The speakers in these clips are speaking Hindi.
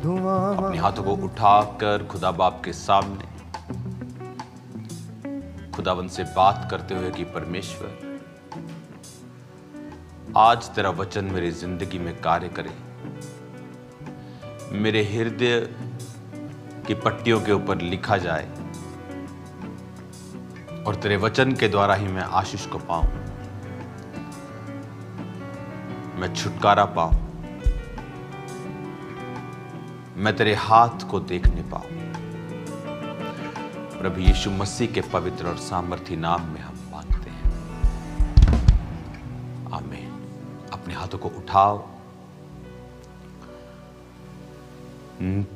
अपने हाथों को उठाकर खुदा बाप के सामने खुदावंद से बात करते हुए कि परमेश्वर, आज तेरा वचन मेरी जिंदगी में कार्य करे, मेरे हृदय की पट्टियों के ऊपर लिखा जाए और तेरे वचन के द्वारा ही मैं आशीष को पाऊं, मैं छुटकारा पाऊं, मैं तेरे हाथ को देखने पाऊं। प्रभु यीशु मसीह के पवित्र और सामर्थी नाम में हम मांगते हैं, आमीन। अपने हाथों को उठाओ।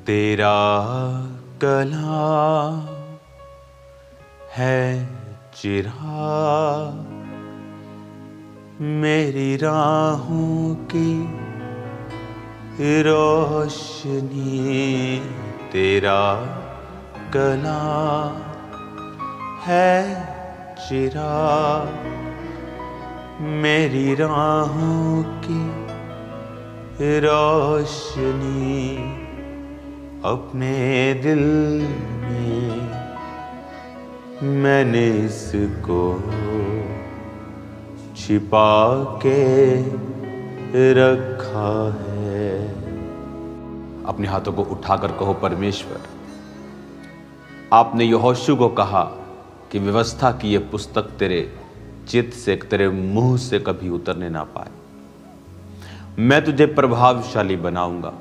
तेरा कलाम है चिराग मेरी राहों की रोशनी, तेरा कलाम है चिराग मेरी राहों की रोशनी, अपने दिल में मैंने इसको छिपा के रखा है। अपने हाथों को उठाकर कहो, परमेश्वर, आपने यहोशू को कहा कि व्यवस्था की यह पुस्तक तेरे चित्त से, तेरे मुंह से कभी उतरने ना पाए। मैं तुझे प्रभावशाली बनाऊंगा,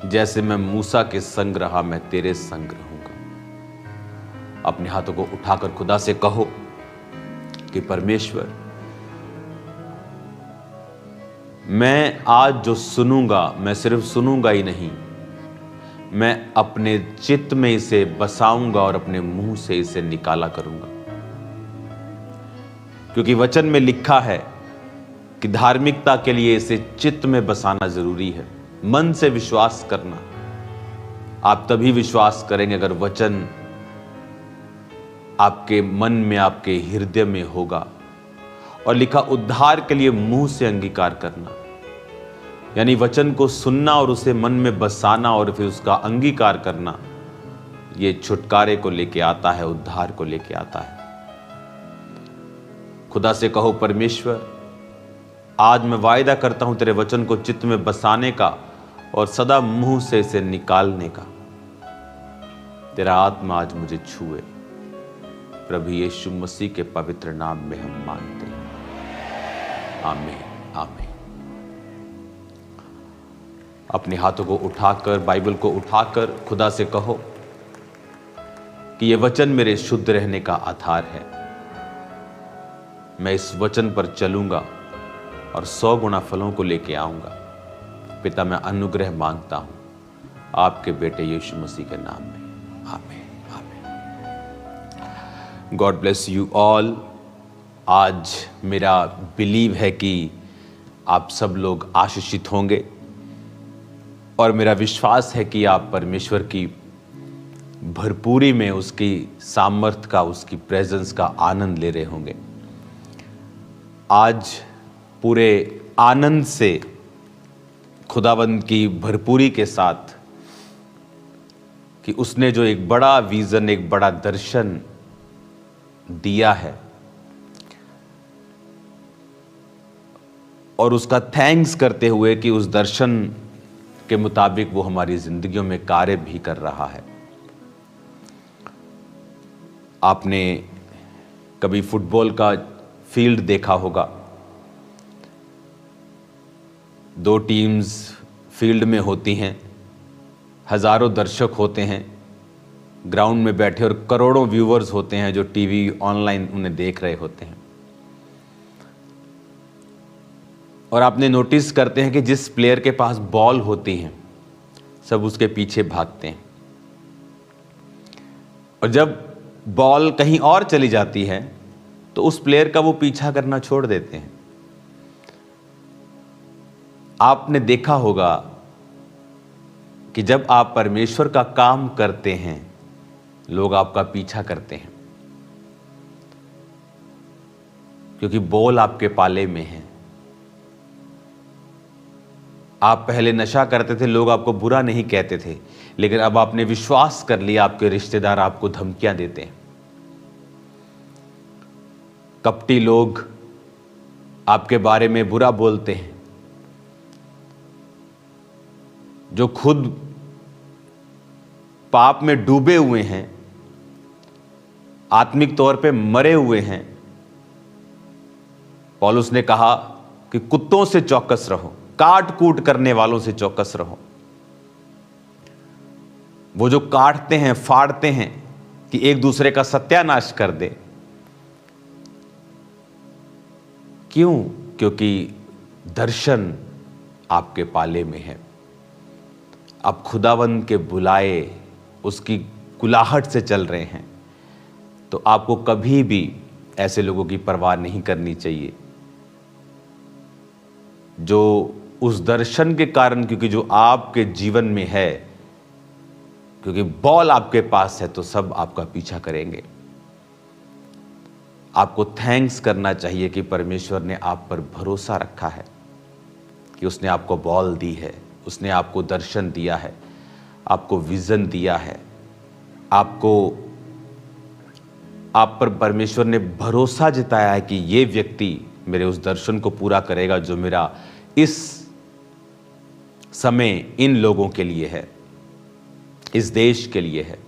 जैसे मैं मूसा के संग रहा मैं तेरे संग रहूंगा। अपने हाथों को उठाकर खुदा से कहो कि परमेश्वर, मैं आज जो सुनूंगा, मैं सिर्फ सुनूंगा ही नहीं, मैं अपने चित्त में इसे बसाऊंगा और अपने मुंह से इसे निकाला करूंगा। क्योंकि वचन में लिखा है कि धार्मिकता के लिए इसे चित्त में बसाना जरूरी है, मन से विश्वास करना। आप तभी विश्वास करेंगे अगर वचन आपके मन में, आपके हृदय में होगा। और लिखा, उद्धार के लिए मुंह से अंगीकार करना, यानी वचन को सुनना और उसे मन में बसाना और फिर उसका अंगीकार करना, ये छुटकारे को लेके आता है, उद्धार को लेके आता है। खुदा से कहो, परमेश्वर, आज मैं वायदा करता हूं तेरे वचन को चित्त में बसाने का और सदा मुंह से इसे निकालने का। तेरा आत्मा आज मुझे छुए। प्रभु यीशु मसीह के पवित्र नाम में हम मांगते हैं, आमीन, आमीन। अपने हाथों को उठाकर, बाइबल को उठाकर खुदा से कहो कि यह वचन मेरे शुद्ध रहने का आधार है। मैं इस वचन पर चलूंगा और 100 गुना फलों को लेके आऊंगा। पिता, मैं अनुग्रह मांगता हूं आपके बेटे यीशु मसीह के नाम में, आमीन, आमीन। God bless you all. आज मेरा बिलीव है कि आप सब लोग आशीषित होंगे और मेरा विश्वास है कि आप परमेश्वर की भरपूरी में, उसकी सामर्थ का, उसकी प्रेजेंस का आनंद ले रहे होंगे। आज पूरे आनंद से, खुदावंद की भरपूरी के साथ कि उसने जो एक बड़ा विजन, एक बड़ा दर्शन दिया है और उसका थैंक्स करते हुए कि उस दर्शन के मुताबिक वो हमारी जिंदगियों में कार्य भी कर रहा है। आपने कभी फुटबॉल का फील्ड देखा होगा। 2 टीम्स फील्ड में होती हैं, हजारों दर्शक होते हैं ग्राउंड में बैठे और करोड़ों व्यूअर्स होते हैं जो टीवी ऑनलाइन उन्हें देख रहे होते हैं। और आपने नोटिस करते हैं कि जिस प्लेयर के पास बॉल होती है सब उसके पीछे भागते हैं, और जब बॉल कहीं और चली जाती है तो उस प्लेयर का वो पीछा करना छोड़ देते हैं। आपने देखा होगा कि जब आप परमेश्वर का काम करते हैं लोग आपका पीछा करते हैं, क्योंकि बॉल आपके पाले में है। आप पहले नशा करते थे, लोग आपको बुरा नहीं कहते थे, लेकिन अब आपने विश्वास कर लिया, आपके रिश्तेदार आपको धमकियां देते हैं। कपटी लोग आपके बारे में बुरा बोलते हैं। जो खुद पाप में डूबे हुए हैं, आत्मिक तौर पे मरे हुए हैं, पौलुस ने कहा कि कुत्तों से चौकस रहो, काट कूट करने वालों से चौकस रहो। वो जो काटते हैं, फाड़ते हैं कि एक दूसरे का सत्यानाश कर दे। क्यों? क्योंकि दर्शन आपके पाले में है। आप खुदावंद के बुलाए उसकी कुलाहट से चल रहे हैं, तो आपको कभी भी ऐसे लोगों की परवाह नहीं करनी चाहिए जो उस दर्शन के कारण, क्योंकि जो आपके जीवन में है, क्योंकि बॉल आपके पास है तो सब आपका पीछा करेंगे। आपको थैंक्स करना चाहिए कि परमेश्वर ने आप पर भरोसा रखा है, कि उसने आपको बॉल दी है, उसने आपको दर्शन दिया है, आपको विजन दिया है, आप पर परमेश्वर ने भरोसा जताया है कि ये व्यक्ति मेरे उस दर्शन को पूरा करेगा जो मेरा इस समय इन लोगों के लिए है, इस देश के लिए है।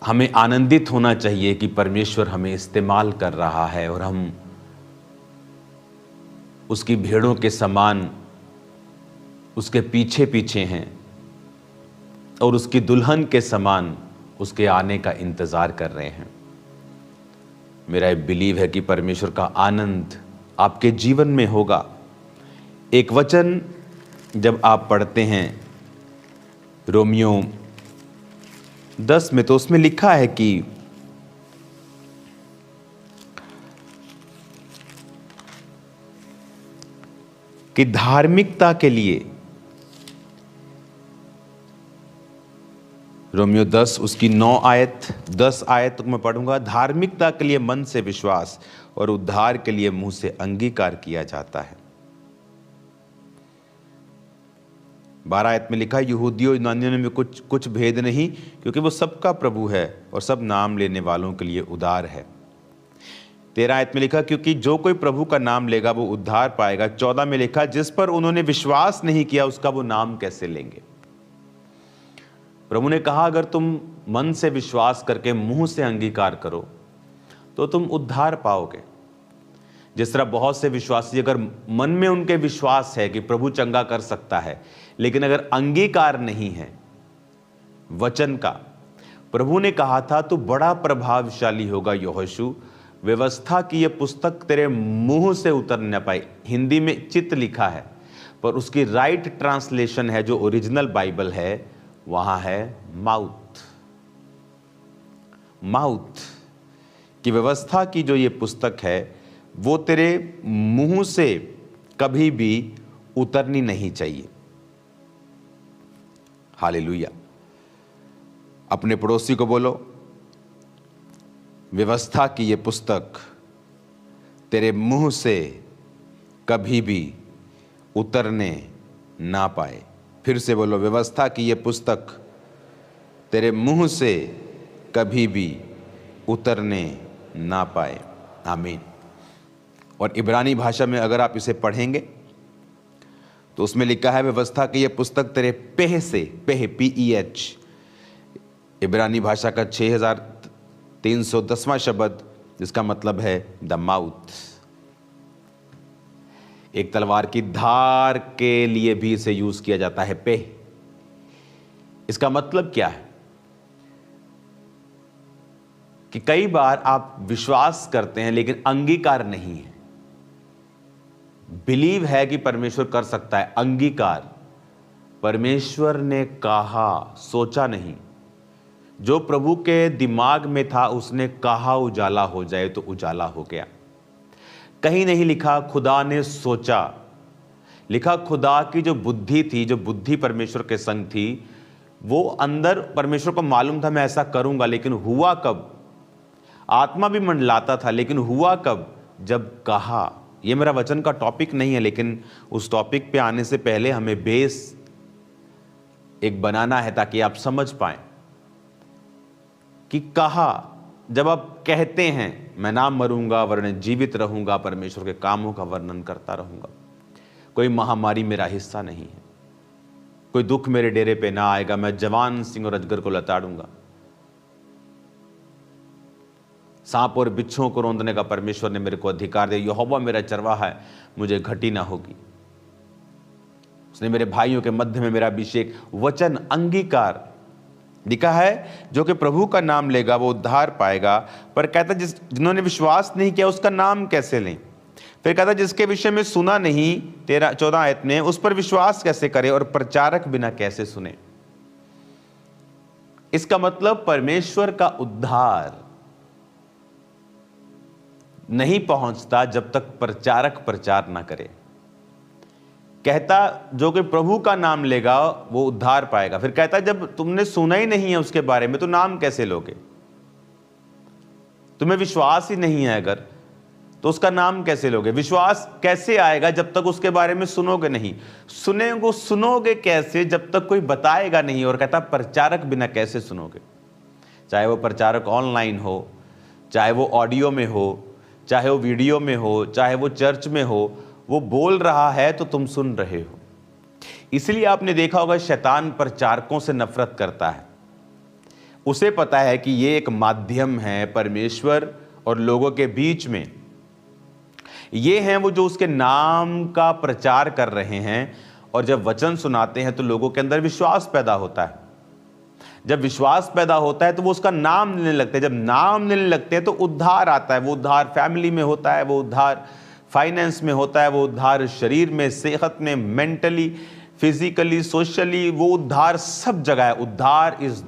हमें आनंदित होना चाहिए कि परमेश्वर हमें इस्तेमाल कर रहा है और हम उसकी भेड़ों के समान उसके पीछे पीछे हैं और उसकी दुल्हन के समान उसके आने का इंतजार कर रहे हैं। मेरा बिलीव है कि परमेश्वर का आनंद आपके जीवन में होगा। एक वचन जब आप पढ़ते हैं रोमियो 10 में, तो उसमें लिखा है कि धार्मिकता के लिए, रोमियो 10 उसकी 10 आयत तक मैं पढ़ूंगा। धार्मिकता के लिए मन से विश्वास और उद्धार के लिए मुंह से अंगीकार किया जाता है। 12 आयत में लिखा, यहूदियों यूनानियों में कुछ भेद नहीं, क्योंकि वो सबका प्रभु है और सब नाम लेने वालों के लिए उदार है। 13 आयत में लिखा, क्योंकि जो कोई प्रभु का नाम लेगा वो उद्धार पाएगा। 14 में लिखा, जिस पर उन्होंने विश्वास नहीं किया उसका वो नाम कैसे लेंगे। प्रभु ने कहा, अगर तुम मन से विश्वास करके मुंह से अंगीकार करो तो तुम उद्धार पाओगे। जिस तरह बहुत से विश्वासी, अगर मन में उनके विश्वास है कि प्रभु चंगा कर सकता है, लेकिन अगर अंगीकार नहीं है वचन का, प्रभु ने कहा था तू बड़ा प्रभावशाली होगा यहोशू, व्यवस्था की यह पुस्तक तेरे मुंह से उतर न पाई। हिंदी में चित्त लिखा है, पर उसकी राइट ट्रांसलेशन है जो ओरिजिनल बाइबल है, वहां है माउथ की व्यवस्था की जो ये पुस्तक है वो तेरे मुंह से कभी भी उतरनी नहीं चाहिए। हालेलुया। अपने पड़ोसी को बोलो, व्यवस्था की ये पुस्तक तेरे मुंह से कभी भी उतरने ना पाए। फिर से बोलो, व्यवस्था की ये पुस्तक तेरे मुंह से कभी भी उतरने ना पाए। आमीन। और इब्रानी भाषा में अगर आप इसे पढ़ेंगे तो उसमें लिखा है, व्यवस्था की ये पुस्तक तेरे पेह से, पेह PEH, इब्रानी भाषा का 6310वां शब्द, जिसका मतलब है द माउथ। एक तलवार की धार के लिए भी इसे यूज किया जाता है, पेह। इसका मतलब क्या है कि कई बार आप विश्वास करते हैं लेकिन अंगीकार नहीं है। बिलीव है कि परमेश्वर कर सकता है, अंगीकार परमेश्वर ने कहा, सोचा नहीं। जो प्रभु के दिमाग में था उसने कहा उजाला हो जाए तो उजाला हो गया। कहीं नहीं लिखा खुदा ने सोचा, लिखा खुदा की जो बुद्धि थी, जो बुद्धि परमेश्वर के संग थी, वो अंदर परमेश्वर को मालूम था मैं ऐसा करूंगा, लेकिन हुआ कब? आत्मा भी मंडलाता था, लेकिन हुआ कब? जब कहा। ये मेरा वचन का टॉपिक नहीं है, लेकिन उस टॉपिक पे आने से पहले हमें बेस एक बनाना है ताकि आप समझ पाएं कि कहा जब आप कहते हैं मैं ना मरूंगा वरन जीवित रहूंगा, परमेश्वर के कामों का वर्णन करता रहूंगा, कोई महामारी मेरा हिस्सा नहीं है, कोई दुख मेरे डेरे पे ना आएगा, मैं जवान सिंह और अजगर को लताड़ूंगा, सांप और बिच्छुओं को रौंदने का परमेश्वर ने मेरे को अधिकार दिया, यहोवा मेरा चरवाहा है, मुझे घटी ना होगी, उसने मेरे भाइयों के मध्य में मेरा अभिषेक, वचन अंगीकार लिखा है, जो कि प्रभु का नाम लेगा वो उद्धार पाएगा। पर कहता जिन्होंने विश्वास नहीं किया उसका नाम कैसे लें। फिर कहता जिसके विषय में सुना नहीं, 14 आयत में, उस पर विश्वास कैसे करे और प्रचारक बिना कैसे सुने। इसका मतलब परमेश्वर का उद्धार नहीं पहुंचता जब तक प्रचारक प्रचार ना करे। कहता जो कि प्रभु का नाम लेगा वो उद्धार पाएगा। फिर कहता जब तुमने सुना ही नहीं है उसके बारे में तो नाम कैसे लोगे। तुम्हें विश्वास ही नहीं है अगर, तो उसका नाम कैसे लोगे। विश्वास कैसे आएगा जब तक उसके बारे में सुनोगे नहीं। सुनोगे कैसे जब तक कोई बताएगा नहीं। और कहता प्रचारक बिना कैसे सुनोगे। चाहे वो प्रचारक ऑनलाइन हो, चाहे वो ऑडियो में हो, चाहे वो वीडियो में हो, चाहे वो चर्च में हो, वो बोल रहा है तो तुम सुन रहे हो। इसलिए आपने देखा होगा शैतान प्रचारकों से नफरत करता है। उसे पता है कि ये एक माध्यम है परमेश्वर और लोगों के बीच में। ये हैं वो जो उसके नाम का प्रचार कर रहे हैं, और जब वचन सुनाते हैं तो लोगों के अंदर विश्वास पैदा होता है। जब विश्वास पैदा होता है तो वो उसका नाम लेने लगते हैं। जब नाम लेने लगते हैं तो उद्धार आता है। वो उद्धार फैमिली में होता है, वो उद्धार फाइनेंस में होता है, वो उद्धार शरीर में, सेहत में, मेंटली, फिजिकली, सोशली, वो उद्धार सब जगह है। उद्धार is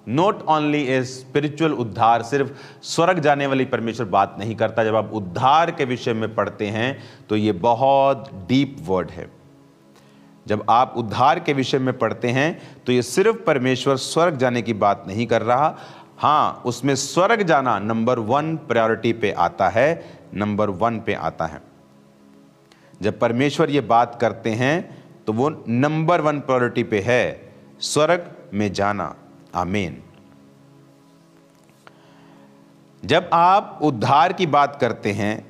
not only a spiritual उद्धार। सिर्फ स्वर्ग जाने वाली परमेश्वर बात नहीं करता। जब आप उद्धार के विषय में पढ़ते हैं तो ये बहुत डीप वर्ड है। जब आप उद्धार के विषय में पढ़ते हैं तो ये सिर्फ परमेश्वर स्वर्ग जाने की बात नहीं कर रहा। हाँ, उसमें स्वर्ग जाना नंबर 1 प्रायोरिटी पे आता है, नंबर 1 पे आता है। जब परमेश्वर ये बात करते हैं तो वो नंबर 1 प्रायोरिटी पे है, स्वर्ग में जाना। आमीन। जब आप उद्धार की बात करते हैं,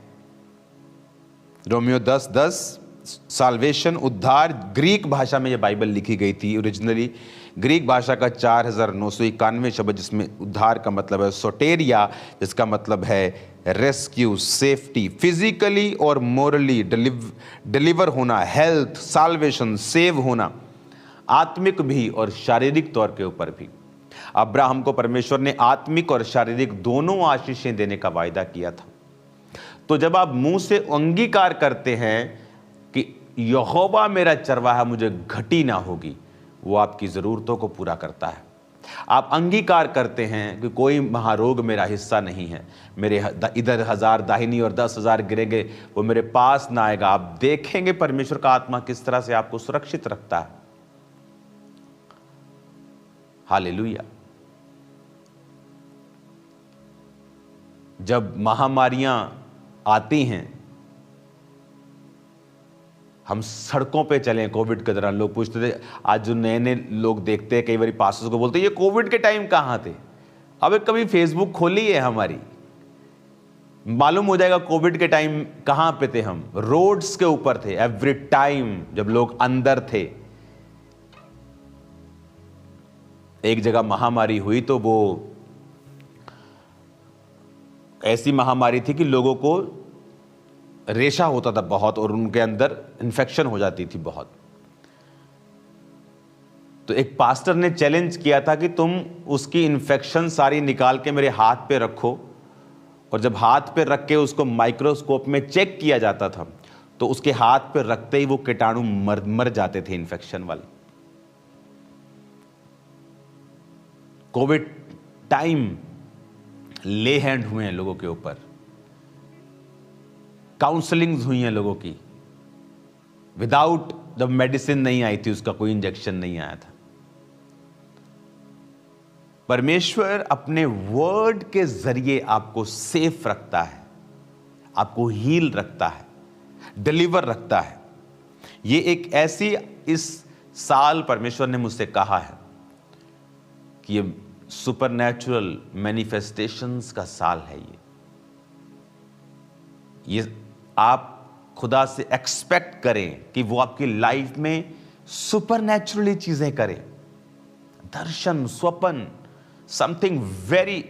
रोमियो 10:10, साल्वेशन, उद्धार, ग्रीक भाषा में ये बाइबल लिखी गई थी ओरिजिनली। ग्रीक भाषा का 4991 शब्द, जिसमें उद्धार का मतलब है सोटेरिया, जिसका मतलब है रेस्क्यू, सेफ्टी, फिजिकली और मोरली डिलीवर होना, हेल्थ, साल्वेशन, सेव होना, आत्मिक भी और शारीरिक तौर के ऊपर भी। अब्राहम को परमेश्वर ने आत्मिक और शारीरिक दोनों आशीषें देने का वायदा किया था। तो जब आप मुंह से अंगीकार करते हैं कि यहोवा मेरा चरवाहा, मुझे घटी ना होगी, वो आपकी ज़रूरतों को पूरा करता है। आप अंगीकार करते हैं कि कोई महारोग मेरा हिस्सा नहीं है, मेरे इधर 1000 दाहिनी और 10,000 गिरेंगे, वो मेरे पास ना आएगा। आप देखेंगे परमेश्वर का आत्मा किस तरह से आपको सुरक्षित रखता है। हालेलुया। जब महामारियां आती हैं, हम सड़कों पे चले। कोविड के दौरान लोग पूछते थे, आज जो नए नए लोग देखते हैं, कई बार पास्टर्स को बोलते हैं ये कोविड के टाइम कहाँ थे। अब कभी फेसबुक खोली है हमारी, मालूम हो जाएगा कोविड के टाइम कहाँ पे थे। हम रोड्स के ऊपर थे एवरी टाइम जब लोग अंदर थे। एक जगह महामारी हुई तो वो ऐसी महामारी थी कि लोगों को रेशा होता था बहुत, और उनके अंदर इन्फेक्शन हो जाती थी बहुत। तो एक पास्टर ने चैलेंज किया था कि तुम उसकी इन्फेक्शन सारी निकाल के मेरे हाथ पे रखो, और जब हाथ पे रख के उसको माइक्रोस्कोप में चेक किया जाता था तो उसके हाथ पे रखते ही वो कीटाणु मर जाते थे, इन्फेक्शन वाले। कोविड टाइम ले हैंड हुए हैं लोगों के ऊपर, काउंसलिंग्स हुई हैं लोगों की, विदाउट जब मेडिसिन नहीं आई थी, उसका कोई इंजेक्शन नहीं आया था। परमेश्वर अपने वर्ड के जरिए आपको सेफ रखता है, आपको हील रखता है। डिलीवर रखता है। ये एक ऐसी, इस साल परमेश्वर ने मुझसे कहा है कि ये सुपरनैचुरल मैनिफेस्टेशंस का साल है। ये आप खुदा से एक्सपेक्ट करें कि वो आपकी लाइफ में सुपरनैचुरली चीजें करे। दर्शन, स्वप्न, समथिंग वेरी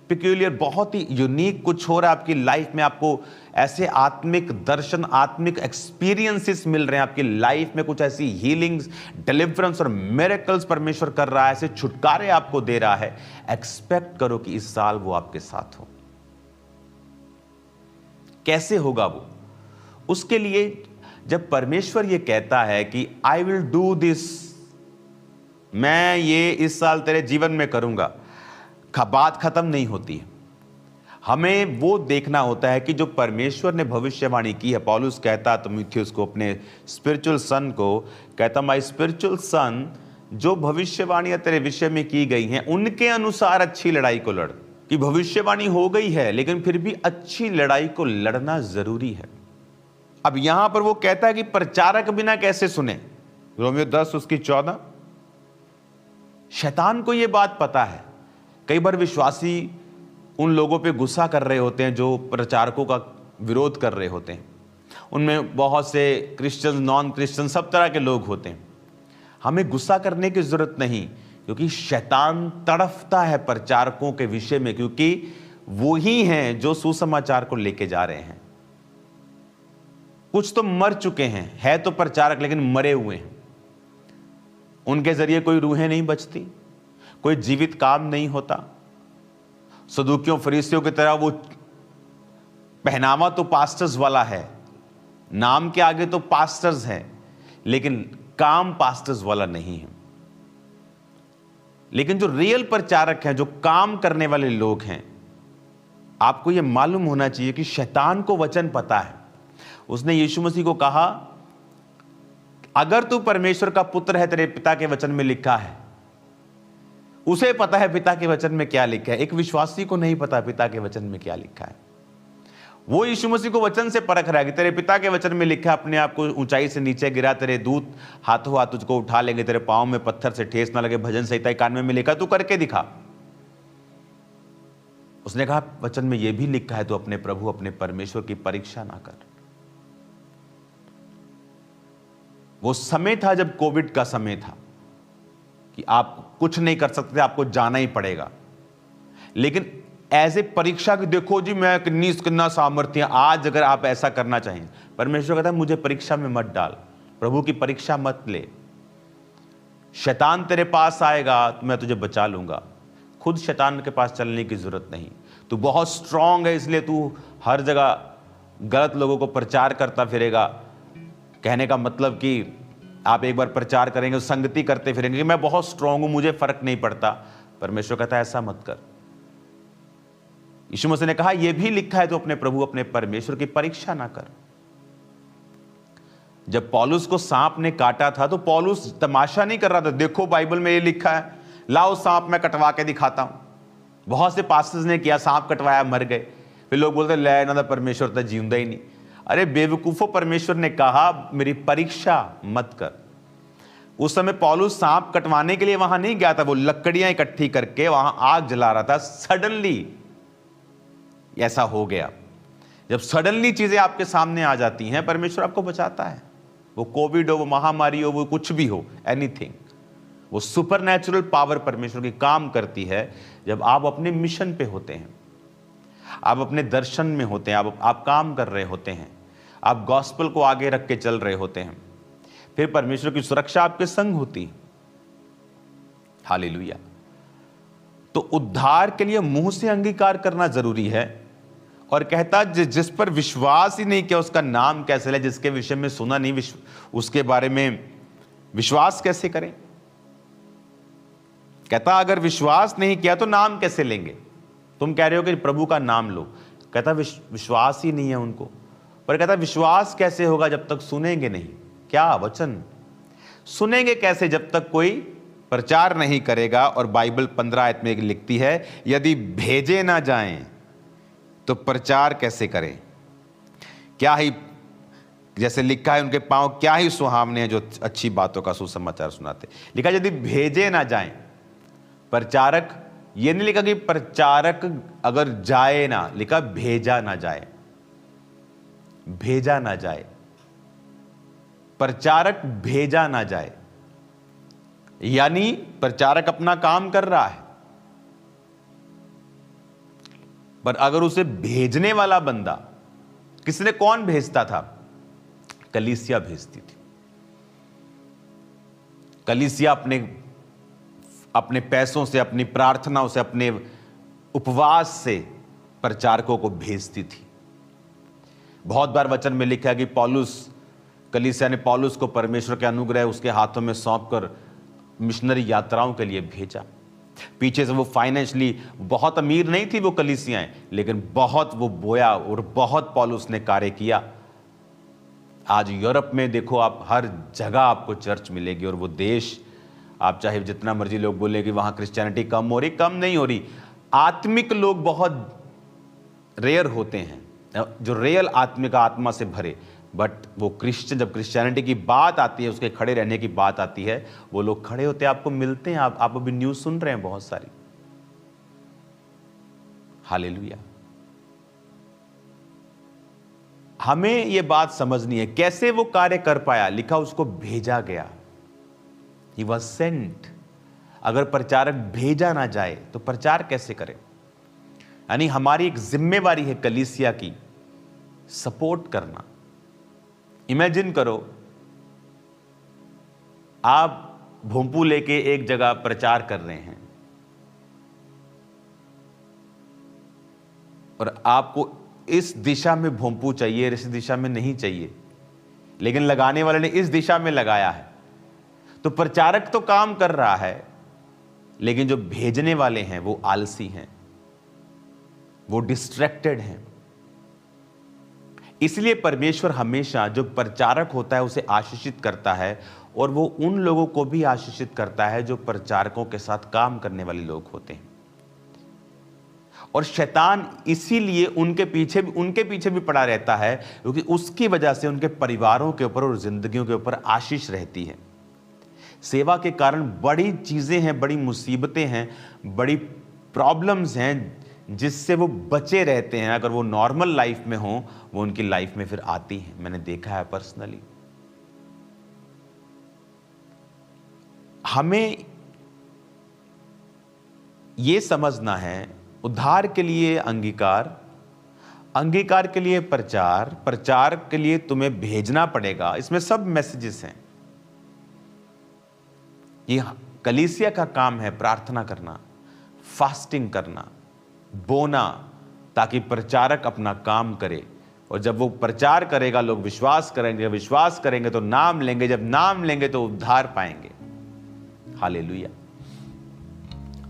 पिक्यूलियर, बहुत ही यूनिक कुछ हो रहा है आपकी लाइफ में। आपको ऐसे आत्मिक दर्शन, आत्मिक एक्सपीरियंसेस मिल रहे हैं आपकी लाइफ में। कुछ ऐसी हीलिंग्स, डिलीवरेंस और मिरेकल्स परमेश्वर कर रहा है, ऐसे छुटकारे आपको दे रहा है। एक्सपेक्ट करो कि इस साल वो आपके साथ हो। कैसे होगा वो? उसके लिए जब परमेश्वर ये कहता है कि आई विल डू दिस, मैं ये इस साल तेरे जीवन में करूंगा, बात खत्म नहीं होती है। हमें वो देखना होता है कि जो परमेश्वर ने भविष्यवाणी की है। पौलुस कहता तीमुथियुस को, अपने स्पिरिचुअल सन को कहता, माय स्पिरिचुअल सन, जो भविष्यवाणियां तेरे विषय में की गई हैं उनके अनुसार अच्छी लड़ाई को लड़। कि भविष्यवाणी हो गई है लेकिन फिर भी अच्छी लड़ाई को लड़ना जरूरी है। अब यहां पर वो कहता है कि प्रचारक बिना कैसे सुने, रोमियो 10 उसकी 14। शैतान को यह बात पता है। कई बार विश्वासी उन लोगों पे गुस्सा कर रहे होते हैं जो प्रचारकों का विरोध कर रहे होते हैं। उनमें बहुत से क्रिश्चियन, नॉन क्रिश्चियन, सब तरह के लोग होते हैं। हमें गुस्सा करने की जरूरत नहीं, क्योंकि शैतान तड़फता है प्रचारकों के विषय में, क्योंकि वो ही हैं जो सुसमाचार को लेके जा रहे हैं। कुछ तो मर चुके हैं, है तो प्रचारक लेकिन मरे हुए हैं। उनके जरिए कोई रूहें नहीं बचती, कोई जीवित काम नहीं होता। सदूकियों, फरीसियों की तरह वो पहनावा तो पास्टर्स वाला है, नाम के आगे तो पास्टर्स हैं, लेकिन काम पास्टर्स वाला नहीं है। लेकिन जो रियल प्रचारक हैं, जो काम करने वाले लोग हैं, आपको यह मालूम होना चाहिए कि शैतान को वचन पता है। उसने यीशु मसीह को कहा, अगर तू परमेश्वर का पुत्र है, तेरे पिता के वचन में लिखा है। उसे पता है पिता के वचन में क्या लिखा है। एक विश्वासी को नहीं पता पिता के वचन में क्या लिखा है। वो यीशु मसीह को वचन से परख रहा है कि तेरे पिता के वचन में लिखा है, अपने आप को ऊंचाई से नीचे गिरा, तेरे दूत हाथों हाथ तुझको उठा लेंगे, तेरे पांव में पत्थर से ठेस ना लगे, भजन संहिता 91 में लिखा, तू करके दिखा। उसने कहा वचन में यह भी लिखा है, तू अपने प्रभु, अपने परमेश्वर की परीक्षा ना कर। वो समय था जब कोविड का समय था कि आप कुछ नहीं कर सकते, आपको जाना ही पड़ेगा। लेकिन ऐसे परीक्षा की, देखो जी मैं कितना सामर्थ्य, आज अगर आप ऐसा करना चाहें, परमेश्वर कहता है मुझे परीक्षा में मत डाल, प्रभु की परीक्षा मत ले। शैतान तेरे पास आएगा तो मैं तुझे बचा लूंगा, खुद शैतान के पास चलने की जरूरत नहीं। तू बहुत स्ट्रांग है, इसलिए तू हर जगह गलत लोगों को प्रचार करता फिरेगा। कहने का मतलब कि आप एक बार प्रचार करेंगे, संगति करते फिरेंगे कि मैं बहुत स्ट्रांग हूं, मुझे फर्क नहीं पड़ता। परमेश्वर कहता है ऐसा मत कर। यीशु मसीह ने कहा यह भी लिखा है, तो अपने प्रभु, अपने परमेश्वर की परीक्षा ना कर। जब पौलुस को सांप ने काटा था तो पौलुस तमाशा नहीं कर रहा था, देखो बाइबल में ये लिखा है, लाओ सांप मैं कटवा के दिखाता हूं। बहुत से पास्टर्स ने किया, सांप कटवाया, मर गए। फिर लोग बोलते ले ना, परमेश्वर तो जीवंदा ही नहीं। अरे बेवकूफो, परमेश्वर ने कहा मेरी परीक्षा मत कर। उस समय पौलुस सांप कटवाने के लिए वहां नहीं गया था, वो लकड़ियां इकट्ठी करके वहां आग जला रहा था। सडनली ऐसा हो गया। जब सडनली चीजें आपके सामने आ जाती हैं, परमेश्वर आपको बचाता है। वो कोविड हो, वो महामारी हो, वो कुछ भी हो, एनीथिंग, वो सुपरनैचुरल पावर परमेश्वर की काम करती है जब आप अपने मिशन पे होते हैं, आप अपने दर्शन में होते हैं, आप काम कर रहे होते हैं, आप गॉस्पेल को आगे रख के चल रहे होते हैं। फिर परमेश्वर की सुरक्षा आपके संग होती है। हालेलुया। तो उद्धार के लिए मुंह से अंगीकार करना जरूरी है। और कहता जिस पर विश्वास ही नहीं किया उसका नाम कैसे ले, जिसके विषय में सुना नहीं उसके बारे में विश्वास कैसे करें। कहता अगर विश्वास नहीं किया तो नाम कैसे लेंगे। तुम कह रहे हो कि प्रभु का नाम लो, कहता विश्वास ही नहीं है उनको। पर कहता विश्वास कैसे होगा जब तक सुनेंगे नहीं। क्या वचन सुनेंगे कैसे जब तक कोई प्रचार नहीं करेगा। और बाइबल 15 आयत में लिखती है, यदि भेजे ना जाएं तो प्रचार कैसे करें। क्या ही जैसे लिखा है, उनके पांव क्या ही सुहावने हैं जो अच्छी बातों का सुसमाचार सुनाते। लिखा यदि भेजे ना जाएं प्रचारक, ये नहीं लिखा कि प्रचारक अगर जाए ना, लिखा भेजा ना जाए, भेजा ना जाए, प्रचारक भेजा ना जाए, यानी प्रचारक अपना काम कर रहा है, पर अगर उसे भेजने वाला बंदा, किसने, कौन भेजता था? कलीसिया भेजती थी। कलीसिया अपने पैसों से, अपनी प्रार्थनाओं से, अपने उपवास से प्रचारकों को भेजती थी। बहुत बार वचन में लिखा है कि कलीसिया ने पौलुस को परमेश्वर के अनुग्रह उसके हाथों में सौंपकर मिशनरी यात्राओं के लिए भेजा। पीछे से वो फाइनेंशियली बहुत अमीर नहीं थी वो कलीसियाएं, लेकिन बहुत वो बोया और बहुत पौलुस ने कार्य किया। आज यूरोप में देखो आप, हर जगह आपको चर्च मिलेगी, और वो देश, आप चाहे जितना मर्जी लोग बोले कि वहां क्रिश्चियनिटी कम हो रही, कम नहीं हो रही। आत्मिक लोग बहुत रेयर होते हैं, जो रियल आत्मिक आत्मा से भरे, बट वो क्रिश्चियन, जब क्रिश्चियनिटी की बात आती है, उसके खड़े रहने की बात आती है, वो लोग खड़े होते हैं, आपको मिलते हैं। आप अभी न्यूज़ सुन रहे हैं बहुत सारी। हालेलुया। हमें ये बात समझनी है, कैसे वो कार्य कर पाया? लिखा उसको भेजा गया, ही वॉज सेंट। अगर प्रचारक भेजा ना जाए तो प्रचार कैसे करे? यानी हमारी एक जिम्मेवारी है कलीसिया की सपोर्ट करना। इमेजिन करो, आप भोंपू लेके एक जगह प्रचार कर रहे हैं और आपको इस दिशा में भोंपू चाहिए, इस दिशा में नहीं चाहिए, लेकिन लगाने वाले ने इस दिशा में लगाया है, तो प्रचारक तो काम कर रहा है, लेकिन जो भेजने वाले हैं वो आलसी हैं, वो डिस्ट्रैक्टेड हैं। इसलिए परमेश्वर हमेशा जो प्रचारक होता है उसे आशीषित करता है, और वो उन लोगों को भी आशीषित करता है जो प्रचारकों के साथ काम करने वाले लोग होते हैं। और शैतान इसीलिए उनके पीछे भी पड़ा रहता है, क्योंकि उसकी वजह से उनके परिवारों के ऊपर और जिंदगियों के ऊपर आशीष रहती है। सेवा के कारण बड़ी चीजें हैं, बड़ी मुसीबतें हैं, बड़ी प्रॉब्लम्स हैं, जिससे वो बचे रहते हैं। अगर वो नॉर्मल लाइफ में हो, वो उनकी लाइफ में फिर आती हैं। मैंने देखा है पर्सनली। हमें ये समझना है, उद्धार के लिए अंगीकार, अंगीकार के लिए प्रचार, प्रचार के लिए तुम्हें भेजना पड़ेगा। इसमें सब मैसेजेस हैं। ये कलीसिया का काम है प्रार्थना करना, फास्टिंग करना, बोना, ताकि प्रचारक अपना काम करे। और जब वो प्रचार करेगा, लोग विश्वास करेंगे, विश्वास करेंगे तो नाम लेंगे, जब नाम लेंगे तो उद्धार पाएंगे। हालेलुया।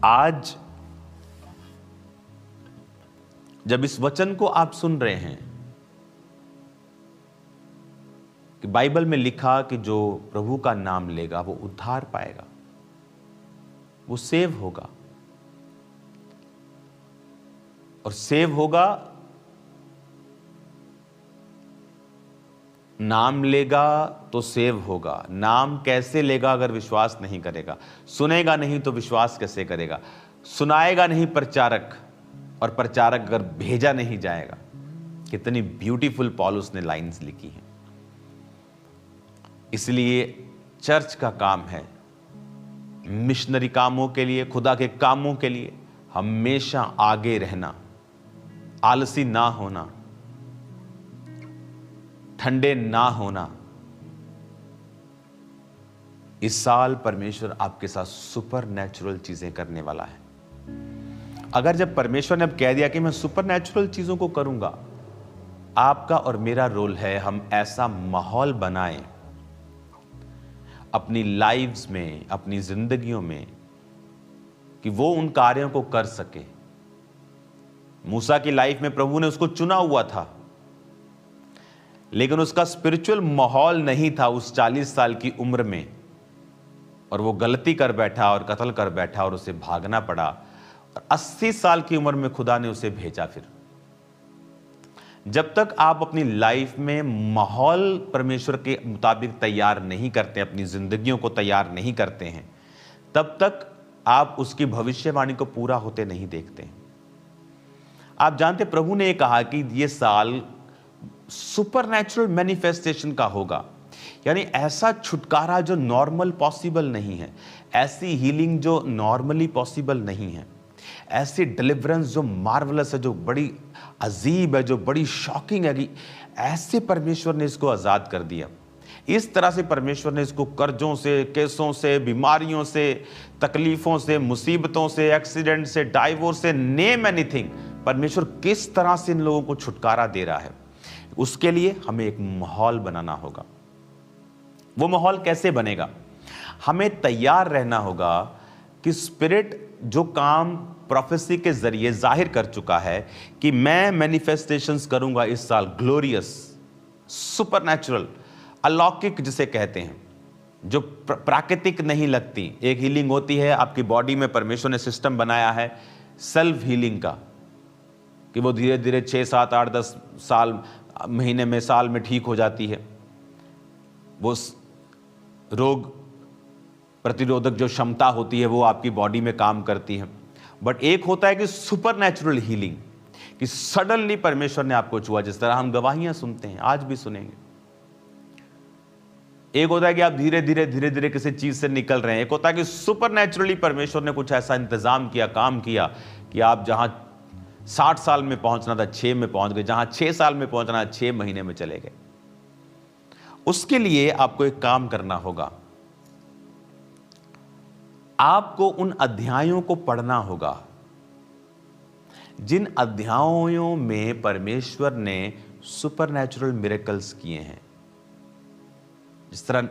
आज जब इस वचन को आप सुन रहे हैं कि बाइबल में लिखा कि जो प्रभु का नाम लेगा वो उद्धार पाएगा, वो सेव होगा, और सेव होगा, नाम लेगा तो सेव होगा। नाम कैसे लेगा अगर विश्वास नहीं करेगा? सुनेगा नहीं तो विश्वास कैसे करेगा? सुनाएगा नहीं प्रचारक, और प्रचारक अगर भेजा नहीं जाएगा। कितनी ब्यूटीफुल पौलुस ने लाइंस लिखी हैं। इसलिए चर्च का काम है मिशनरी कामों के लिए, खुदा के कामों के लिए हमेशा आगे रहना, आलसी ना होना, ठंडे ना होना। इस साल परमेश्वर आपके साथ सुपर नेचुरल चीजें करने वाला है। अगर जब परमेश्वर ने अब कह दिया कि मैं सुपर नेचुरल चीजों को करूंगा, आपका और मेरा रोल है हम ऐसा माहौल बनाएं अपनी लाइव्स में, अपनी जिंदगियों में, कि वो उन कार्यों को कर सके। मूसा की लाइफ में प्रभु ने उसको चुना हुआ था, लेकिन उसका स्पिरिचुअल माहौल नहीं था उस 40 साल की उम्र में, और वो गलती कर बैठा और कत्ल कर बैठा और उसे भागना पड़ा। और 80 साल की उम्र में खुदा ने उसे भेजा। फिर जब तक आप अपनी लाइफ में माहौल परमेश्वर के मुताबिक तैयार नहीं करते, अपनी जिंदगियों को तैयार नहीं करते हैं, तब तक आप उसकी भविष्यवाणी को पूरा होते नहीं देखते हैं। आप जानते, प्रभु ने कहा कि ये साल सुपरनैचुरल मैनिफेस्टेशन का होगा, यानी ऐसा छुटकारा जो नॉर्मल पॉसिबल नहीं है, ऐसी हीलिंग जो नॉर्मली पॉसिबल नहीं है, ऐसी डिलीवरेंस जो मार्वलस है, जो बड़ी अजीब है, जो बड़ी शॉकिंग है कि ऐसे परमेश्वर ने इसको आज़ाद कर दिया। इस तरह से परमेश्वर ने इसको कर्जों से, केसों से, बीमारियों से, तकलीफों से, मुसीबतों से, एक्सीडेंट से, डाइवोर्स से, नेम एनीथिंग, परमेश्वर किस तरह से इन लोगों को छुटकारा दे रहा है। उसके लिए हमें एक माहौल बनाना होगा। वो माहौल कैसे बनेगा? हमें तैयार रहना होगा कि स्पिरिट जो काम प्रोफेसी के जरिए जाहिर कर चुका है कि मैं मैनिफेस्टेशंस करूंगा इस साल, ग्लोरियस, सुपरनैचुरल, अलौकिक जिसे कहते हैं, जो प्राकृतिक नहीं लगती। एक हीलिंग होती है, आपकी बॉडी में परमेश्वर ने सिस्टम बनाया है सेल्फ हीलिंग का, कि वो धीरे धीरे 6, 7, 8, 10 साल, महीने में, साल में ठीक हो जाती है। वो रोग प्रतिरोधक जो क्षमता होती है वो आपकी बॉडी में काम करती है। बट एक होता है कि सुपरनैचुरल हीलिंग, कि सडनली परमेश्वर ने आपको छुआ, जिस तरह हम गवाहियां सुनते हैं, आज भी सुनेंगे। एक होता है कि आप धीरे धीरे किसी चीज से निकल रहे हैं। एक होता है कि सुपरनैचुरली परमेश्वर ने कुछ ऐसा इंतजाम किया, काम किया कि आप जहां 60 साल में पहुंचना था 6 में पहुंच गए, जहां 6 साल में पहुंचना था 6 महीने में चले गए। उसके लिए आपको एक काम करना होगा, आपको उन अध्यायों को पढ़ना होगा जिन अध्यायों में परमेश्वर ने सुपरनैचुरल मिरेकल्स किए हैं। जिस तरह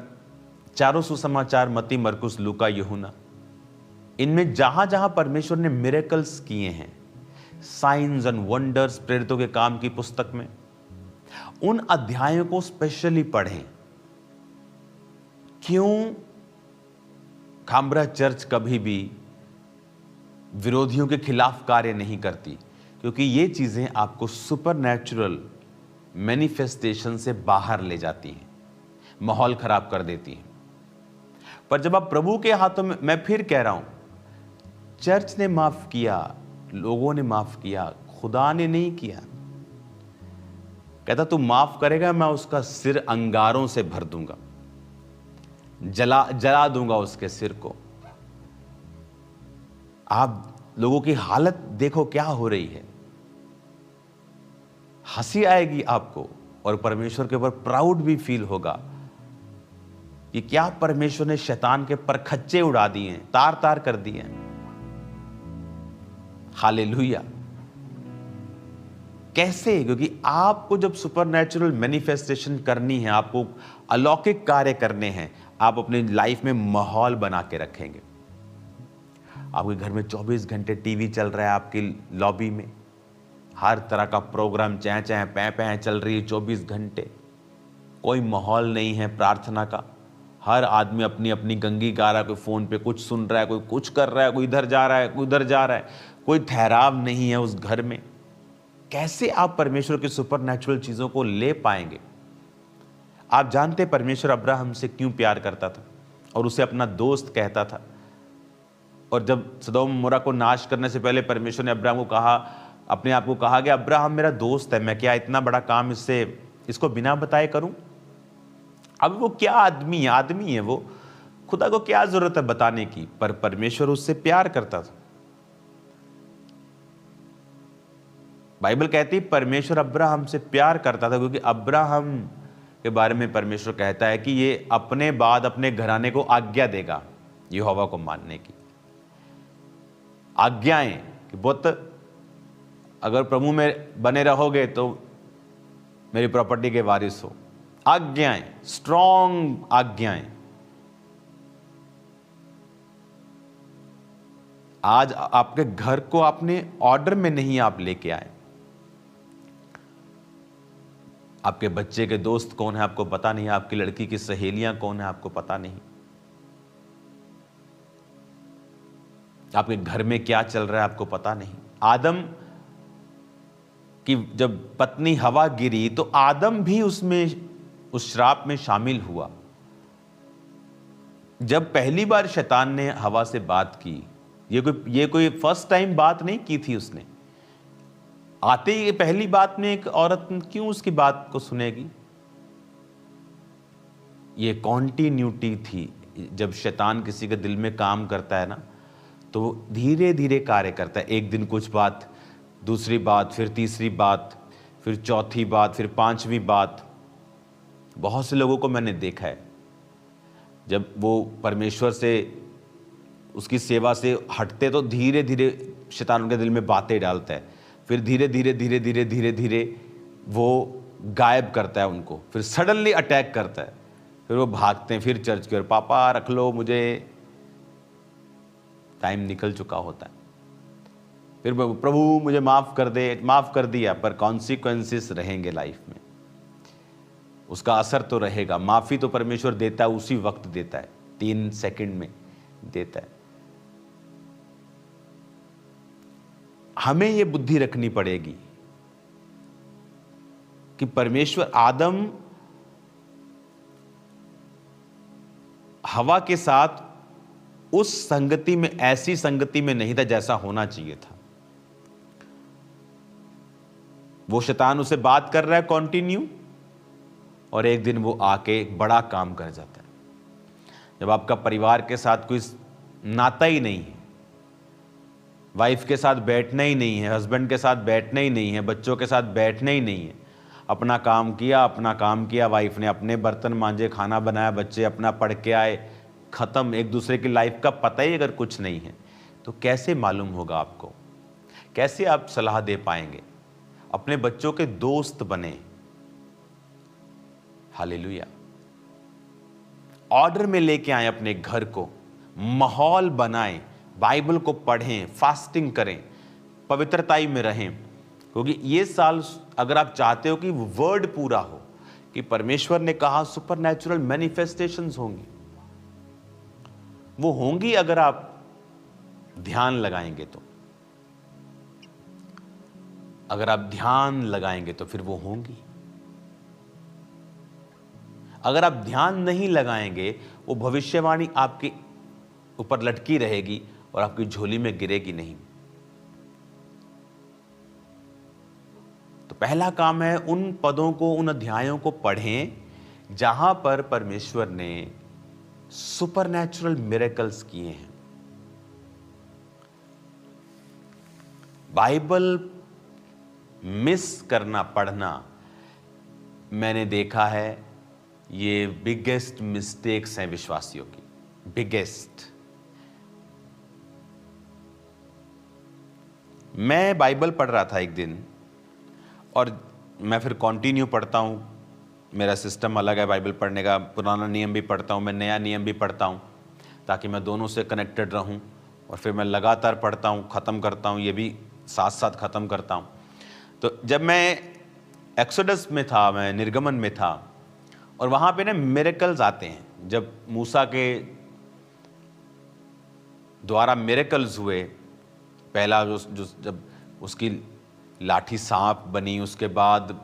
चारों सुसमाचार, मत्ती, मरकुस, लूका, यूहन्ना, इनमें जहां जहां परमेश्वर ने मिरेकल्स किए हैं, साइंस एंड वंडर्स, प्रेरितों के काम की पुस्तक में, उन अध्यायों को स्पेशली पढ़ें। क्यों खामरा चर्च कभी भी विरोधियों के खिलाफ कार्य नहीं करती? क्योंकि ये चीजें आपको सुपरनैचुरल मैनिफेस्टेशन से बाहर ले जाती हैं, माहौल खराब कर देती हैं। पर जब आप प्रभु के हाथों में, मैं फिर कह रहा हूं, चर्च ने माफ किया, लोगों ने माफ किया, खुदा ने नहीं किया। कहता तू माफ करेगा, मैं उसका सिर अंगारों से भर दूंगा, जला दूंगा उसके सिर को। आप लोगों की हालत देखो क्या हो रही है, हंसी आएगी आपको और परमेश्वर के ऊपर प्राउड भी फील होगा कि क्या परमेश्वर ने शैतान के परखच्चे उड़ा दिए हैं, तार तार कर दिए हैं। हालेलुया। कैसे? क्योंकि आपको जब सुपरनैचुरल मैनिफेस्टेशन करनी है, आपको अलौकिक कार्य करने हैं, आप अपनी लाइफ में माहौल बना के रखेंगे। आपके घर में 24 घंटे टीवी चल रहा है, आपकी लॉबी में हर तरह का प्रोग्राम, चैं चैं पैं पैं चल रही है 24 घंटे। कोई माहौल नहीं है प्रार्थना का। हर आदमी अपनी अपनी गंगी गा रहा है, कोई फोन पे कुछ सुन रहा है, कोई कुछ कर रहा है, कोई इधर जा रहा है, कोई उधर जा रहा है, कोई ठहराव नहीं है उस घर में। कैसे आप परमेश्वर की सुपरनैचुरल चीजों को ले पाएंगे? आप जानते परमेश्वर अब्राहम से क्यों प्यार करता था और उसे अपना दोस्त कहता था? और जब सदोम मोरा को नाश करने से पहले परमेश्वर ने अब्राहम को कहा, अपने आप को कहा कि अब्राहम मेरा दोस्त है, मैं क्या इतना बड़ा काम इसको बिना बताए करूं? अब वो क्या आदमी है, वो खुदा को क्या जरूरत है बताने की? पर परमेश्वर उससे प्यार करता था। बाइबल कहती है परमेश्वर अब्राहम से प्यार करता था, क्योंकि अब्राहम के बारे में परमेश्वर कहता है कि ये अपने बाद अपने घराने को आज्ञा देगा यहोवा को मानने की। आज्ञाएं कि पुत्र अगर प्रभु में बने रहोगे तो मेरी प्रॉपर्टी के वारिस हो। आज्ञाएं, स्ट्रॉन्ग आज्ञाएं। आज आपके घर को आपने ऑर्डर में नहीं आप लेके आए। आपके बच्चे के दोस्त कौन है आपको पता नहीं, आपकी लड़की की सहेलियां कौन है आपको पता नहीं, आपके घर में क्या चल रहा है आपको पता नहीं। आदम कि जब पत्नी हवा गिरी तो आदम भी उसमें, उस श्राप में शामिल हुआ। जब पहली बार शैतान ने हवा से बात की, ये कोई फर्स्ट टाइम बात नहीं की थी उसने। आते ही पहली बात में एक औरत क्यों उसकी बात को सुनेगी? ये कॉन्टिन्यूटी थी। जब शैतान किसी के दिल में काम करता है ना, तो धीरे धीरे कार्य करता है। एक दिन कुछ बात, दूसरी बात, फिर तीसरी बात, फिर चौथी बात, फिर पांचवी बात। बहुत से लोगों को मैंने देखा है, जब वो परमेश्वर से, उसकी सेवा से हटते तो धीरे धीरे शैतान उनके दिल में बातें डालता है। फिर धीरे धीरे धीरे धीरे धीरे धीरे वो गायब करता है उनको, फिर सडनली अटैक करता है। फिर वो भागते हैं फिर चर्च की ओर, पापा रख लो मुझे, टाइम निकल चुका होता है। फिर प्रभु मुझे माफ कर दे, माफ कर दिया, पर कॉन्सिक्वेंसेस रहेंगे लाइफ में, उसका असर तो रहेगा। माफी तो परमेश्वर देता है, उसी वक्त देता है, 3 सेकंड में देता है। हमें यह बुद्धि रखनी पड़ेगी कि परमेश्वर, आदम हवा के साथ उस संगति में, ऐसी संगति में नहीं था जैसा होना चाहिए था। वो शैतान उसे बात कर रहा है कंटिन्यू, और एक दिन वो आके एक बड़ा काम कर जाता है। जब आपका परिवार के साथ कोई नाता ही नहीं है, वाइफ के साथ बैठना ही नहीं है, हस्बैंड के साथ बैठना ही नहीं है, बच्चों के साथ बैठना ही नहीं है, अपना काम किया, वाइफ ने अपने बर्तन मांजे, खाना बनाया, बच्चे अपना पढ़ के आए, खत्म। एक दूसरे की लाइफ का पता ही अगर कुछ नहीं है तो कैसे मालूम होगा आपको? कैसे आप सलाह दे पाएंगे? अपने बच्चों के दोस्त बने। हालेलुया। ऑर्डर में लेके आए अपने घर को, माहौल बनाएं, बाइबल को पढ़ें, फास्टिंग करें, पवित्रताई में रहें। क्योंकि ये साल अगर आप चाहते हो कि वर्ड पूरा हो, कि परमेश्वर ने कहा सुपरनैचुरल मैनिफेस्टेशंस होंगी, वो होंगी अगर आप ध्यान लगाएंगे तो। अगर आप ध्यान लगाएंगे तो फिर वो होंगी। अगर आप ध्यान नहीं लगाएंगे, वो भविष्यवाणी आपके ऊपर लटकी रहेगी और आपकी झोली में गिरेगी नहीं। तो पहला काम है, उन पदों को, उन अध्यायों को पढ़ें जहां पर परमेश्वर ने सुपरनैचुरल मिरेकल्स किए हैं। बाइबल मिस करना, पढ़ना, मैंने देखा है ये बिगेस्ट मिस्टेक्स हैं विश्वासियों की, बिगेस्ट। मैं बाइबल पढ़ रहा था एक दिन, और मैं फिर कंटिन्यू पढ़ता हूँ। मेरा सिस्टम अलग है बाइबल पढ़ने का, पुराना नियम भी पढ़ता हूँ मैं, नया नियम भी पढ़ता हूँ, ताकि मैं दोनों से कनेक्टेड रहूँ। और फिर मैं लगातार पढ़ता हूँ, ख़त्म करता हूँ, ये भी साथ साथ ख़त्म करता हूँ। तो जब मैं एक्सोडस में था, मैं निर्गमन में था, और वहाँ पे ना मिरेकल्स आते हैं। जब मूसा के द्वारा मिरेकल्स हुए, पहला जब उसकी लाठी सांप बनी, उसके बाद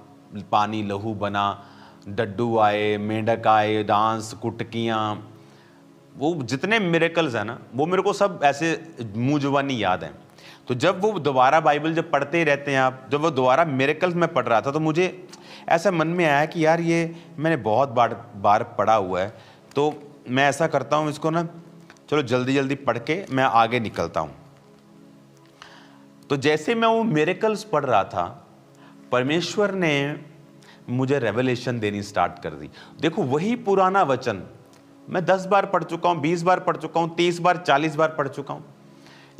पानी लहू बना, डड्डू आए, मेंढक आए, डांस, कुटकियाँ, वो जितने मिरेकल्स हैं ना, वो मेरे को सब ऐसे मुँह जुबानी याद हैं। तो जब वो दोबारा बाइबल जब पढ़ते ही रहते हैं आप, जब वो दोबारा मिरेकल्स में पढ़ रहा था, तो मुझे ऐसा मन में आया कि यार ये मैंने बहुत बार पढ़ा हुआ है, तो मैं ऐसा करता हूँ, इसको ना चलो जल्दी जल्दी पढ़ के मैं आगे निकलता हूँ। तो जैसे मैं वो मिरेकल्स पढ़ रहा था, परमेश्वर ने मुझे रेवलेशन देनी स्टार्ट कर दी। देखो, वही पुराना वचन मैं 10 बार पढ़ चुका हूँ, 20 बार पढ़ चुका हूँ, 30 बार, 40 बार पढ़ चुका हूँ,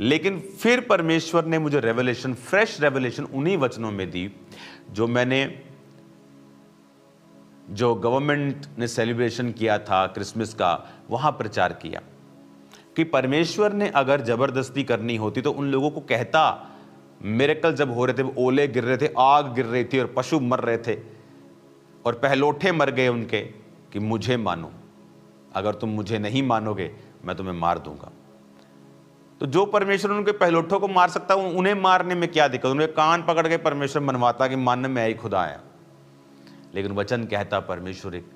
लेकिन फिर परमेश्वर ने मुझे रेवलेशन, फ्रेश रेवलेशन उन्हीं वचनों में दी जो गवर्नमेंट ने सेलिब्रेशन किया था क्रिसमस का, वहां प्रचार किया कि परमेश्वर ने अगर जबरदस्ती करनी होती तो उन लोगों को कहता। मिरेकल जब हो रहे थे, वो ओले गिर रहे थे, आग गिर रही थी और पशु मर रहे थे और पहलोठे मर गए उनके, कि मुझे मानो, अगर तुम मुझे नहीं मानोगे मैं तुम्हें मार दूंगा। तो जो परमेश्वर उनके पहलोठों को मार सकता है, उन्हें मारने में क्या दिक्कत? उन्हें कान पकड़ के परमेश्वर मनवाता कि मान मैं ही खुदा है। लेकिन वचन कहता परमेश्वर एक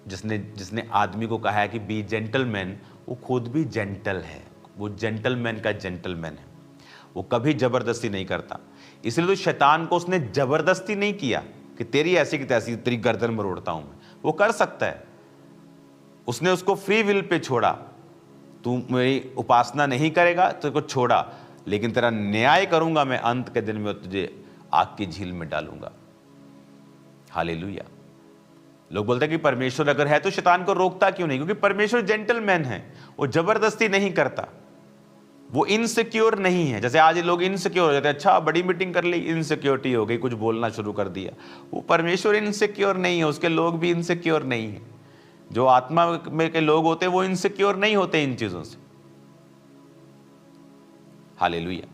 जिसने जिसने आदमी को कहा है कि बी जेंटलमैन, वो खुद भी जेंटल है। वो जेंटलमैन का जेंटलमैन है, वो कभी जबरदस्ती नहीं करता। इसलिए तो शैतान को उसने जबरदस्ती नहीं किया कि तेरी ऐसी की तैसी तेरी गर्दन मरोड़ता हूं मैं। वो कर सकता है, उसने उसको फ्री विल पे छोड़ा। तू मेरी उपासना नहीं करेगा तो को छोड़ा, लेकिन तेरा न्याय करूंगा मैं, अंत के दिन में तुझे आग की झील में डालूंगा। हालेलुया। लोग बोलते हैं कि परमेश्वर अगर है तो शैतान को रोकता क्यों नहीं? क्योंकि परमेश्वर जेंटलमैन है, वो जबरदस्ती नहीं करता, वो इनसिक्योर नहीं है। जैसे आज लोग इनसिक्योर हो जाते हैं, अच्छा बड़ी मीटिंग कर ली, इनसिक्योरिटी हो गई, कुछ बोलना शुरू कर दिया। वो परमेश्वर इनसिक्योर नहीं है, उसके लोग भी इनसिक्योर नहीं है। जो आत्मा में के लोग होते हैं वो इनसिक्योर नहीं होते इन चीजों से। हालेलुया।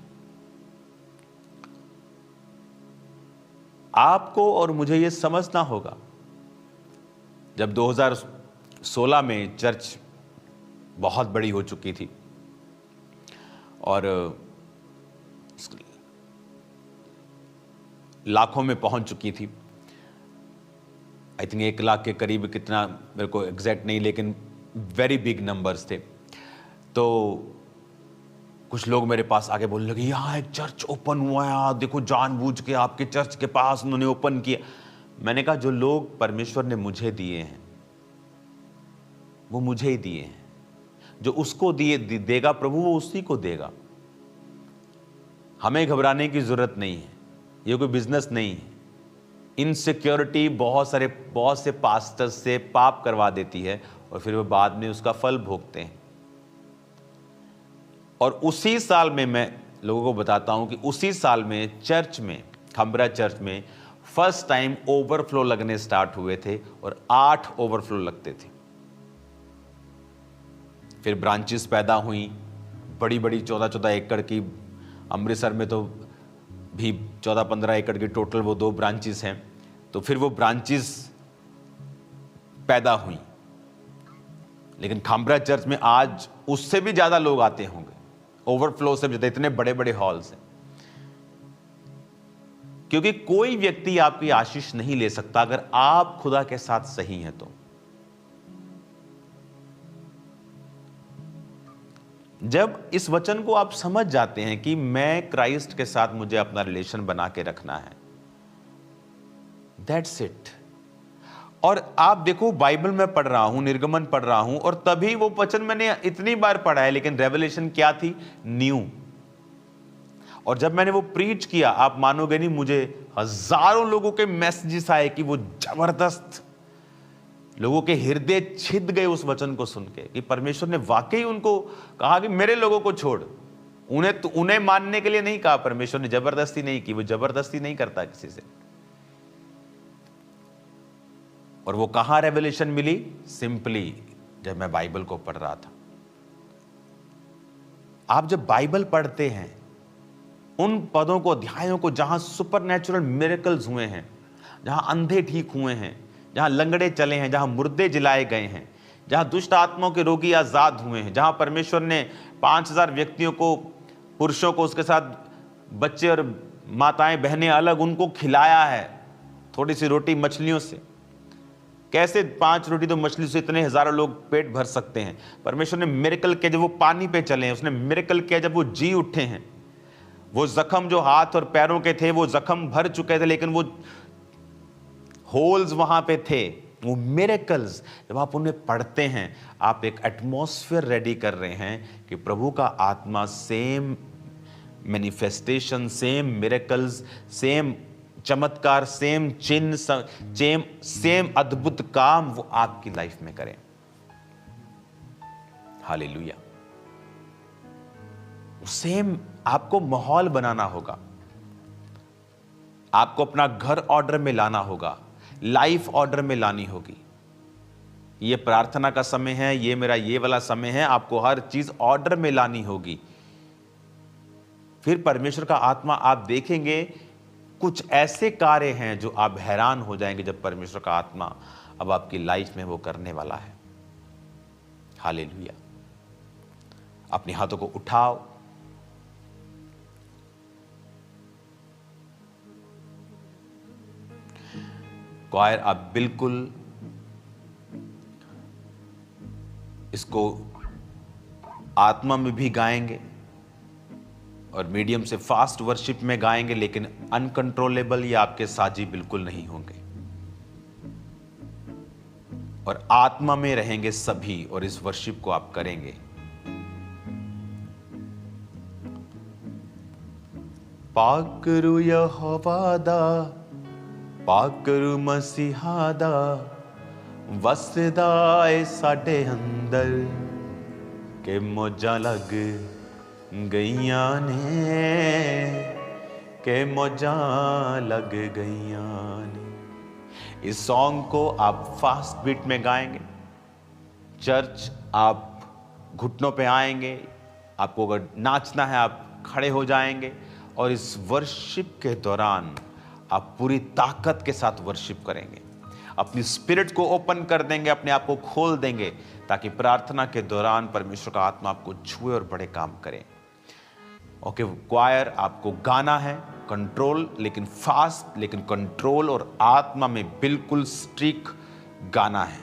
आपको और मुझे ये समझना होगा, जब 2016 में चर्च बहुत बड़ी हो चुकी थी और लाखों में पहुंच चुकी थी, आई थिंक 1 लाख के करीब, कितना मेरे को एग्जैक्ट नहीं, लेकिन वेरी बिग नंबर्स थे। तो कुछ लोग मेरे पास आके बोलने लगे, यहाँ एक चर्च ओपन हुआ है, आप देखो जानबूझ के आपके चर्च के पास उन्होंने ओपन किया। मैंने कहा जो लोग परमेश्वर ने मुझे दिए हैं वो मुझे ही दिए हैं, जो उसको देगा प्रभु वो उसी को देगा। हमें घबराने की जरूरत नहीं है, ये कोई बिजनेस नहीं है। इनसिक्योरिटी बहुत से पास्टर्स से पाप करवा देती है और फिर वो बाद में उसका फल भोगते हैं। और उसी साल में मैं लोगों को बताता हूं कि उसी साल में चर्च में, खंबरा चर्च में फर्स्ट टाइम ओवरफ्लो लगने स्टार्ट हुए थे और 8 ओवरफ्लो लगते थे। फिर ब्रांचेस पैदा हुई, बड़ी बड़ी 14-14 एकड़ की। अमृतसर में तो भी 14-15 एकड़ की टोटल वो 2 ब्रांचेस हैं। तो फिर वो ब्रांचेस पैदा हुई, लेकिन खामरा चर्च में आज उससे भी ज्यादा लोग आते होंगे, ओवरफ्लो से ज्यादा, इतने बड़े बड़े हॉल्स हैं। क्योंकि कोई व्यक्ति आपकी आशीष नहीं ले सकता अगर आप खुदा के साथ सही हैं। तो जब इस वचन को आप समझ जाते हैं कि मैं क्राइस्ट के साथ मुझे अपना रिलेशन बना के रखना है, दैट्स इट। और आप देखो, बाइबल में पढ़ रहा हूं, निर्गमन पढ़ रहा हूं, और तभी वो वचन मैंने इतनी बार पढ़ा है, लेकिन रेवलेशन क्या थी? न्यू। और जब मैंने वो प्रीच किया, आप मानोगे नहीं, मुझे हजारों लोगों के मैसेजेस आए कि वो जबरदस्त, लोगों के हृदय छिद गए उस वचन को सुन के कि परमेश्वर ने वाकई उनको कहा कि मेरे लोगों को छोड़। उन्हें मानने के लिए नहीं कहा, परमेश्वर ने जबरदस्ती नहीं की, वो जबरदस्ती नहीं करता किसी से। और वो कहां रेवलेशन मिली? सिंपली जब मैं बाइबल को पढ़ रहा था। आप जब बाइबल पढ़ते हैं, उन पदों को, अध्यायों को, जहां सुपरनैचुरल मिरेकल्स हुए हैं, जहां अंधे ठीक हुए हैं, जहां लंगड़े चले हैं, जहां मुर्दे जिलाए गए हैं, जहां दुष्ट आत्माओं के रोगी आजाद हुए हैं, जहां परमेश्वर ने 5000 व्यक्तियों को, पुरुषों को, उसके साथ बच्चे और माताएं बहनें अलग, उनको खिलाया है थोड़ी सी रोटी मछलियों से। कैसे 5 रोटी तो मछली से इतने हजारों लोग पेट भर सकते हैं? परमेश्वर ने मिरेकल किया जब वो पानी पे चले हैं, उसने मिरेकल किया जब वो जी उठे हैं। वो जख्म जो हाथ और पैरों के थे, वो जख्म भर चुके थे, लेकिन वो होल्स वहां पे थे। वो मिरेकल्स जब आप उन्हें पढ़ते हैं, आप एक एटमॉस्फेयर रेडी कर रहे हैं कि प्रभु का आत्मा same manifestation, same miracles, same चमत्कार, सेम चिन्ह, सेम अद्भुत काम वो आपकी लाइफ में करें। हालेलुया। सेम आपको माहौल बनाना होगा, आपको अपना घर ऑर्डर में लाना होगा, लाइफ ऑर्डर में लानी होगी। ये प्रार्थना का समय है, ये मेरा ये वाला समय है, आपको हर चीज ऑर्डर में लानी होगी। फिर परमेश्वर का आत्मा, आप देखेंगे कुछ ऐसे कार्य हैं जो आप हैरान हो जाएंगे जब परमेश्वर का आत्मा अब आपकी लाइफ में वो करने वाला है। हालेलुया। अपने हाथों को उठाओ क्वायर आप बिल्कुल इसको आत्मा में भी गाएंगे और मीडियम से फास्ट वर्शिप में गाएंगे, लेकिन अनकंट्रोलेबल ये आपके साजी बिल्कुल नहीं होंगे और आत्मा में रहेंगे सभी और इस वर्शिप को आप करेंगे। पाकरू यहोवा दा, पाकरू मसीहा दा, वसदा ए साडे अंदर के मौजां लग गईयां ने, के मौजां लग गईयां ने। इस सॉन्ग को आप फास्ट बीट में गाएंगे। चर्च आप घुटनों पे आएंगे, आपको अगर नाचना है आप खड़े हो जाएंगे और इस वर्शिप के दौरान आप पूरी ताकत के साथ वर्शिप करेंगे। अपनी स्पिरिट को ओपन कर देंगे, अपने आप को खोल देंगे ताकि प्रार्थना के दौरान परमेश्वर का आत्मा आपको छुए और बड़े काम करे। ओके क्वायर, आपको गाना है कंट्रोल, लेकिन फास्ट, लेकिन कंट्रोल और आत्मा में बिल्कुल स्ट्रिक गाना है।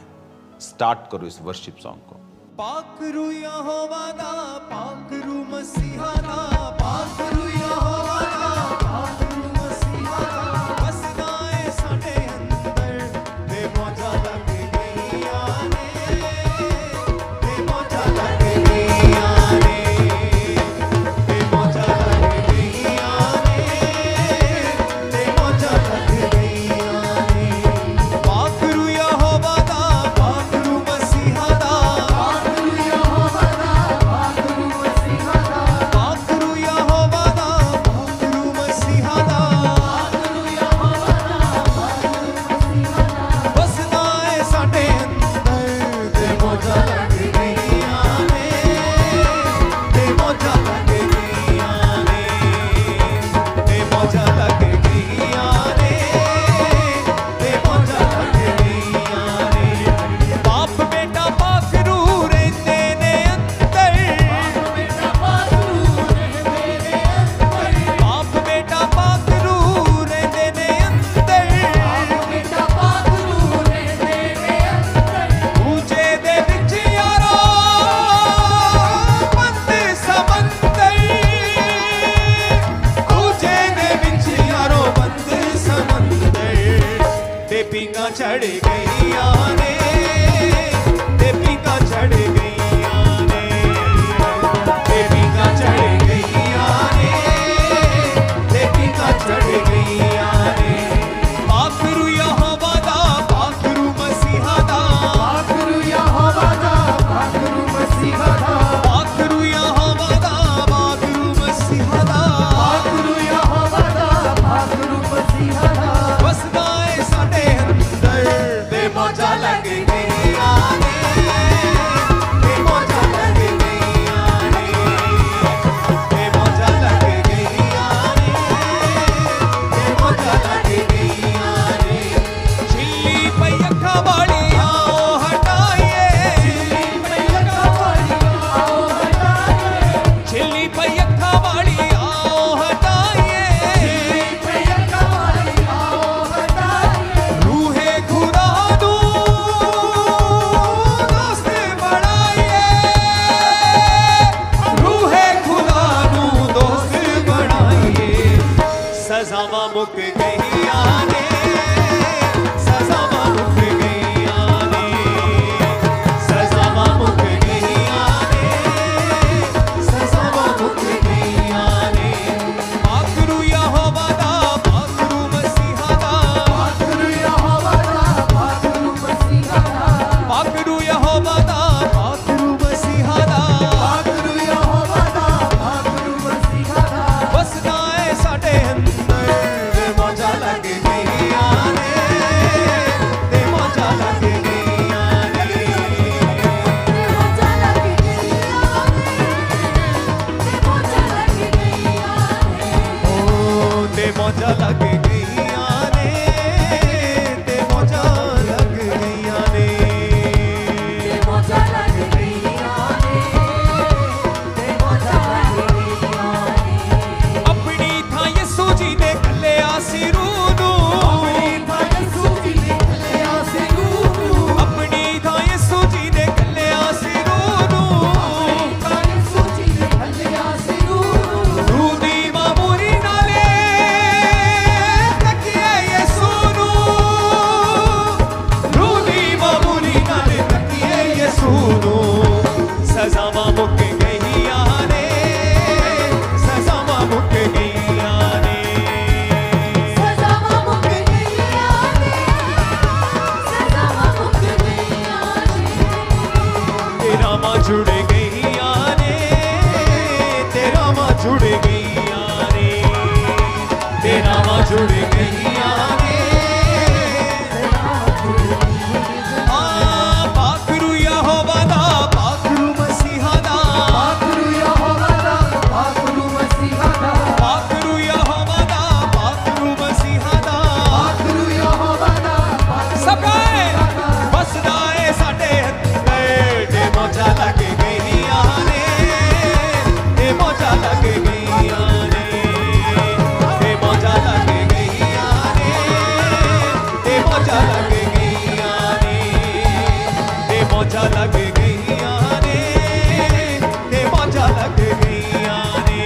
स्टार्ट करो इस वर्शिप सॉन्ग को। पाकरू यहोवा दा, पाकरू मसीहा दा, पाकरू यहोवा दा, पाकरू मसीहा दा, वसदा ए साडे अंदर ते मौजां लग गईयां ने, ते मौजां लग गईयां ने, ते मौजां लग गईयां ने, ते मौजां लग गईयां ने। पाकरू यहोवा दा, पाकरू मसीहा दा, चढ़ गईयां ने, ते पीका चढ़ गईयां ने, ते पीका चढ़ गईयां ने, ते पीका चढ़ गईयां ने। पाकरू यहोवा दा, पाकरू मसीहा दा, पाकरू यहोवा दा, पाकरू मसीहा दा, पाकरू यहोवा दा, पाकरू मसीहा दा, पाकरू यहोवा दा, पाकरू मसीहा दा, वसदा ए साडे मौजां लग गईयां ने, ते मौजां लग गईयां ने, ते मौजां लग गईयां ने, ते मौजां लग गईयां ने। छिल्ली पई अखां वाली आओ हटाइए, छिल्ली पई अखां वाली आओ हटाइए, छिल्ली पई अखां वाली आओ हटाइए, छिल्ली पई अखां वाली आओ हटाइए। रूहे खुदा सजावां मुक गईयां ने, सजावां मुक गईयां ने, सजावां मुक गईयां ने, सजावां मुक गईयां ने। पाकरू यहोवा दा, पाकरू मसीहा दा, पाकरू यहोवा दा, पाकरू मसीहा दा, पाकरू यहोवा दा, पाकरू मसीहा दा, पाकरू यहोवा दा, पाकरू मसीहा दा, वसदा ए साडे अंदर। मां जुड़ गईया ने, तेरा मां जुड़ गईया ने, तेरा मां जुड़ गईया ने। पाखरू यहोवा दा, पाखरू मसीहा दा, पाखरू यहोवा दा, पाखरू मसीहा दा, पाखरू यहोवा दा, पाखरू मसीहा दा, पाखरू यहोवा दा, सब गाए बसदा है साडे अंदर। ते मौजा लग गईया ने, ते मौजा लग गईया ने, ते मौजा लग गईया ने, ते मौजा लग गईया ने, ते मौजा लग गईया ने, ते मौजा लग गईया ने।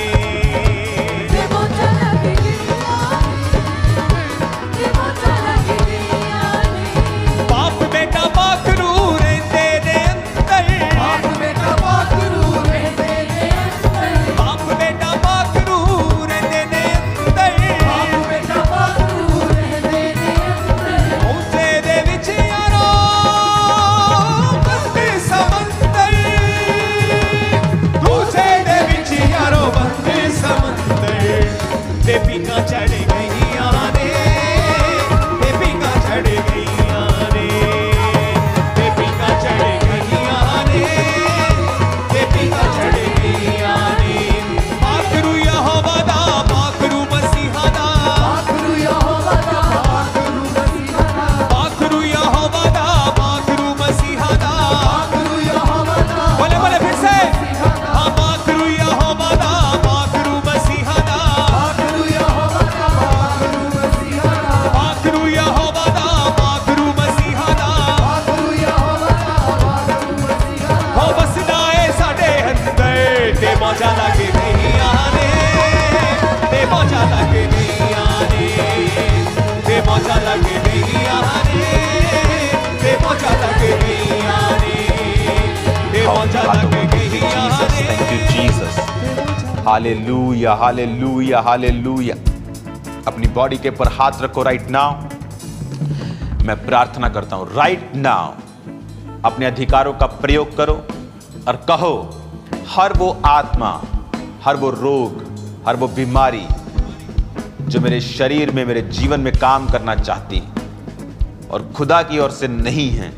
ते मौजा लग गईया ने, ते मौजा लग गईया ने। बाप बेटा पाखरू रहंदे ने अंदर, बाप बेटा पाखरू रहंदे ने अंदर, बाप बेटा पाखरू रहंदे ने अंदर। बाप बेटा पाखरू रहंदे ने अंदर। ऊंचे दे विच यारो बंदे समंदर, दूजे दे विच यारो बंदे समंदर। ते पींगा चढ़ गईया ने, ते पींगा चढ़ गईया ने, ते पींगा चढ़ गईया ने, ते पींगा चढ़ गईया ने। पाखरू यहोवा दा, पाखरू मसीहा दा, पाखरू यहोवा दा, पाखरू मसीहा दा, पाखरू यहोवा दा, पाखरू मसीहा दा। पाखरू यहोवा दा, बोले बोले फिर से, हाँ पाखरू यहोवा दा, पाखरू मसीहा दा, पाखरू यहोवा दा, पाखरू मसीहा दा, पाखरू यहोवा दा, पाखरू मसीहा दा। पाखरू यहोवा दा, पाखरू मसीहा दा। हो बसदा है साडे अंदर। ते मौजा लग गईया ने, ते मौजा लग गईया ने, ते मौजा लग गईया ने, ते मौजा लग गईया ने, ते मौजा लग गईया ने। Thank you Jesus. Hallelujah hallelujah hallelujah. अपनी बॉडी के ऊपर हाथ रखो राइट नाउ। मैं प्रार्थना करता हूं राइट नाउ अपने अधिकारों का प्रयोग करो और कहो, हर वो आत्मा, हर वो रोग, हर वो बीमारी जो मेरे शरीर में, मेरे जीवन में काम करना चाहती और खुदा की ओर से नहीं है,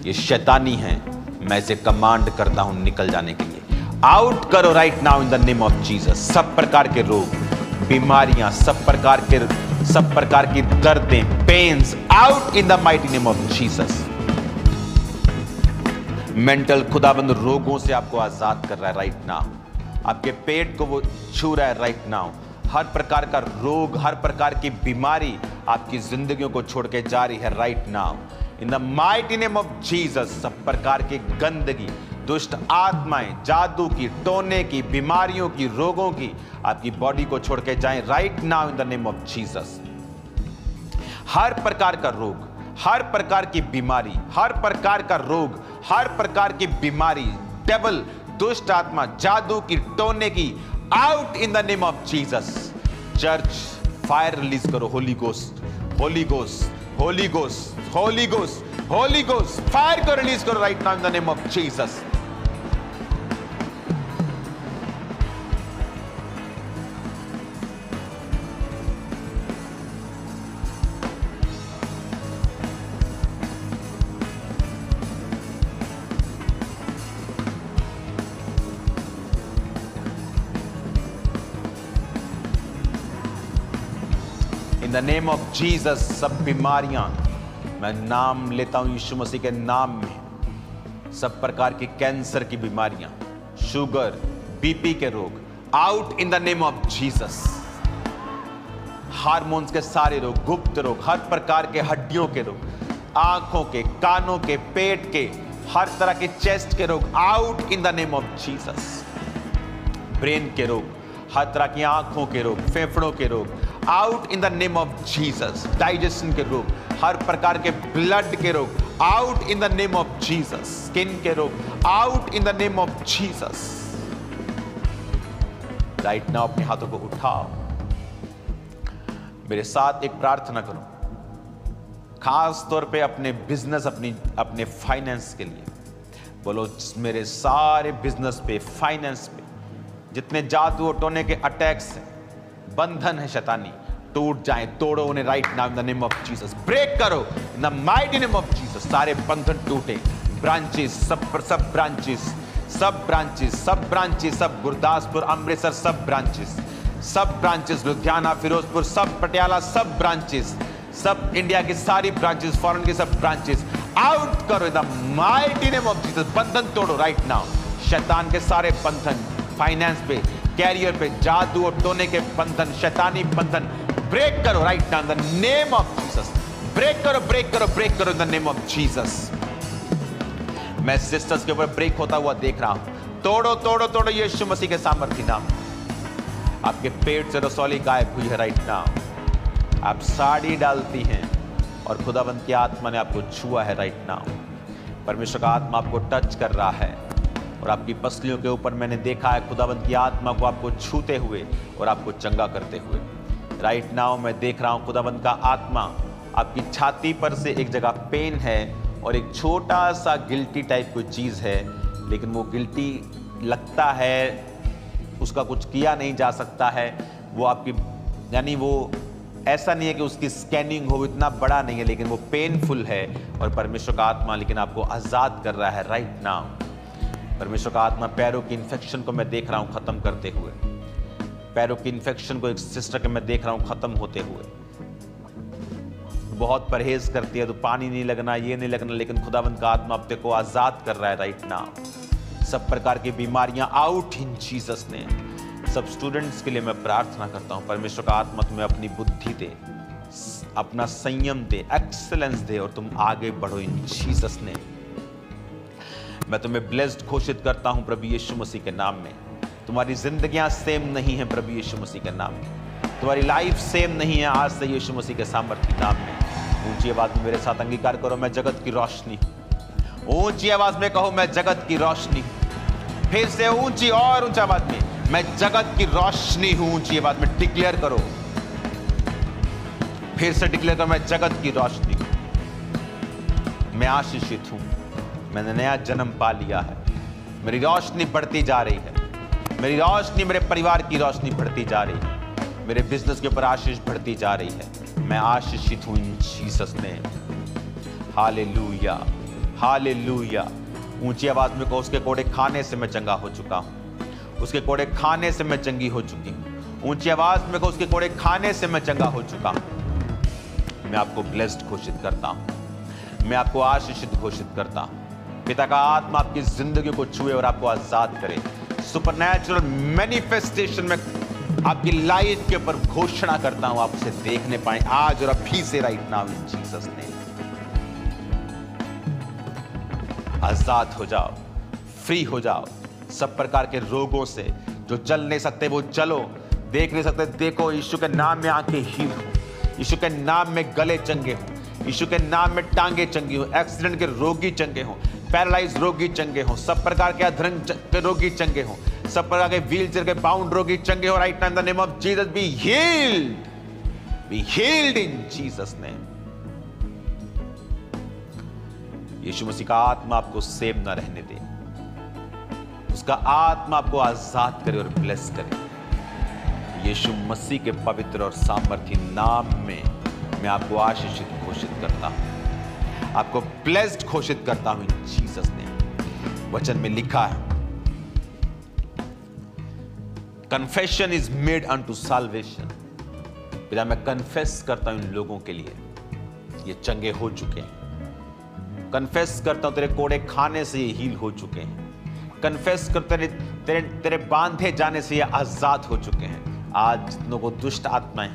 ये शैतानी है, मैं इसे कमांड करता हूं निकल जाने के लिए। आउट करो right now in the name of Jesus. सब प्रकार के रोग, बीमारियां, सब प्रकार की दर्दें, pains, out in the mighty name of Jesus. Mental खुदाबंद रोगों से आपको आजाद कर रहा है राइट नाउ। आपके पेट को वो छू रहा है राइट नाउ। हर प्रकार का रोग, हर प्रकार की बीमारी आपकी जिंदगियों को छोड़ के जा रही है right now in the mighty name of Jesus. सब प्रकार की गंदगी, दुष्ट आत्माएं, जादू की, टोने की, बीमारियों की, रोगों की आपकी बॉडी को छोड़ के जाएं right now in the name of Jesus. हर प्रकार का रोग, हर प्रकार की बीमारी, हर प्रकार का रोग, हर प्रकार की बीमारी, डेविल, दुष्ट आत्मा, जादू की, टोने की, out in the name of Jesus. Church fire release करो। Holy ghost, holy ghost, holy ghost, holy ghost, holy ghost, fire को रिलीज करो right now in the name of Jesus. In the name of Jesus सब बीमारियां, मैं नाम लेता हूं यीशु मसीह के नाम में। सब प्रकार की कैंसर की बीमारियां, शुगर, बीपी के रोग, out in the name of Jesus. Hormones के सारे रोग, गुप्त रोग, हर प्रकार के हड्डियों के रोग, आंखों के, कानों के, पेट के, हर तरह के चेस्ट के रोग, out in the name of Jesus. Brain के रोग, हर तरह की आंखों के रोग, फेफड़ों के रोग, out in the name of Jesus. Digestion के रोग, हर प्रकार के ब्लड के रोग, out in the name of Jesus. Skin के रोग, out in the name of Jesus. Right now अपने हाथों को उठाओ, मेरे साथ एक प्रार्थना करो, खास तौर पे अपने बिजनेस, अपने फाइनेंस के लिए। बोलो मेरे सारे बिजनेस पे, फाइनेंस पे जितने जादू और टोने के अटैक्स हैं, बंधन है शैतानी, टूट जाएं, तोड़ो उन्हें right now in the name of Jesus. Break करो in the mighty name of Jesus. सारे बंधन टूटे, ब्रांचेस सब ब्रांचेस, सब गुरदासपुर, अमृतसर सब ब्रांचेस, लुधियाना, फिरोजपुर सब, पटियाला सब ब्रांचेस, सब इंडिया की सारी ब्रांचेस, फॉरेन की सब ब्रांचेस आउट करो in the mighty name of Jesus. बंधन तोड़ो राइट नाउ, शैतान के सारे बंधन, फाइनेंस पे, कैरियर पे, जादू और टोने के बंधन, शैतानी बंधन ब्रेक करो right now in the name of Jesus. Break करो in the name of Jesus. मैं सिस्टर्स के ऊपर ब्रेक होता हुआ देख रहा हूं। तोड़ो यीशु मसीह के सामर्थ्य नाम। आपके पेट से रसौली गायब हुई है राइट नाउ। आप साड़ी डालती हैं और खुदावंत की आत्मा ने आपको छुआ है राइट नाउ। परमेश्वर का आत्मा आपको टच कर रहा है और आपकी पसलियों के ऊपर मैंने देखा है खुदावंत की आत्मा को आपको छूते हुए और आपको चंगा करते हुए राइट नाउ। मैं देख रहा हूं खुदावंत का आत्मा आपकी छाती पर से एक जगह पेन है और एक छोटा सा गिल्टी टाइप कोई चीज़ है, लेकिन वो गिल्टी लगता है, उसका कुछ किया नहीं जा सकता है। वो आपकी यानी वो ऐसा नहीं है कि उसकी स्कैनिंग हो, इतना बड़ा नहीं है, लेकिन वो पेनफुल है। और परमेश्वर का आत्मा लेकिन आपको आज़ाद कर रहा है राइट नाउ। परमेश्वर का आत्मा पैरों की इन्फेक्शन को मैं देख रहा हूँ ख़त्म करते हुए। पैरों की इन्फेक्शन को एक सिस्टर के मैं देख रहा हूँ ख़त्म होते हुए। बहुत परहेज करती है तो पानी नहीं लगना, ये नहीं लगना, लेकिन खुदावंत का आत्मा अपने को आज़ाद कर रहा है राइट नाउ। सब प्रकार की बीमारियां आउट इन जीसस ने। सब स्टूडेंट्स के लिए मैं प्रार्थना करता हूं, परमेश्वर का आत्मा तुम्हें अपनी बुद्धि दे, अपना संयम दे, एक्सीलेंस दे और तुम आगे बढ़ो इन जीसस ने। मैं तुम्हें ब्लेस्ड घोषित करता हूं प्रभु यीशु मसीह के नाम में। तुम्हारी जिंदगियां सेम नहीं है प्रभु यीशु मसीह के नाम में। तुम्हारी लाइफ सेम नहीं है आज से यीशु मसीह के सामर्थ्य नाम में। ऊंची आवाज में मेरे साथ अंगीकार करो, मैं जगत की रोशनी। ऊंची आवाज में कहो, मैं जगत की रोशनी। फिर से ऊंची और ऊंची आवाज में, मैं जगत की रोशनी हूं। ऊंची आवाज में डिक्लेयर करो, फिर से डिक्लेयर करो, मैं जगत की रोशनी हूं। मैं आशीषित हूं, मैंने नया जन्म पा लिया है। मेरी रोशनी बढ़ती जा रही है। मेरी रोशनी, मेरे परिवार की रोशनी बढ़ती जा रही है। मेरे बिजनेस के ऊपर आशीष बढ़ती जा रही है। मैं आशीषित हूं इन जीसस ने। Hallelujah, hallelujah. ऊंची आवाज में कहो, उसके कोड़े खाने से मैं चंगा हो चुका हूं। उसके कोड़े खाने से मैं चंगी हो चुकी हूं। ऊंची आवाज में कहो, उसके कोड़े खाने से मैं चंगा हो चुका हूं। मैं आपको ब्लेस्ड घोषित करता हूं। मैं आपको आशीषित घोषित करता हूं। पिता का आत्मा आपकी जिंदगी को छुए और आपको आजाद करे। सुपरनैचुरल मैनिफेस्टेशन में आपकी लाइफ के ऊपर घोषणा करता हूं, आप उसे देखने पाए आज और अभी से राइट नाउ इन जीसस ने। आजाद हो जाओ, फ्री हो जाओ सब प्रकार के रोगों से। जो चल नहीं सकते वो चलो, देख नहीं सकते देखो। यीशु के नाम में आंखें हील हो, यीशु के नाम में गले चंगे हो, यीशु के नाम में टांगे चंगी हो, एक्सीडेंट के रोगी चंगे हो, पैरालाइज रोगी चंगे हो, सब प्रकार के अधरंग के रोगी चंगे हो, सब प्रकार के व्हील चेयर के बाउंड रोगी चंगे हो right now in the name of Jesus. Be healed in Jesus name. यीशु मसीह का आत्मा आपको सेव न रहने दे, उसका आत्मा आपको आजाद करे और ब्लेस करे। यीशु मसीह के पवित्र और सामर्थी नाम में मैं आपको आशीषित घोषित करता हूं, आपको ब्लेस्ड घोषित करता हूं इन जीसस ने। वचन में लिखा है, confession is made unto salvation. पिता मैं कन्फेस करता हूं इन लोगों के लिए, ये चंगे हो चुके हैं। कन्फेस करता हूं तेरे कोड़े खाने से ये हील हो चुके हैं। कन्फेस करते तेरे बांधे जाने से ये आजाद हो चुके हैं। आज जितनों को दुष्ट आत्माएं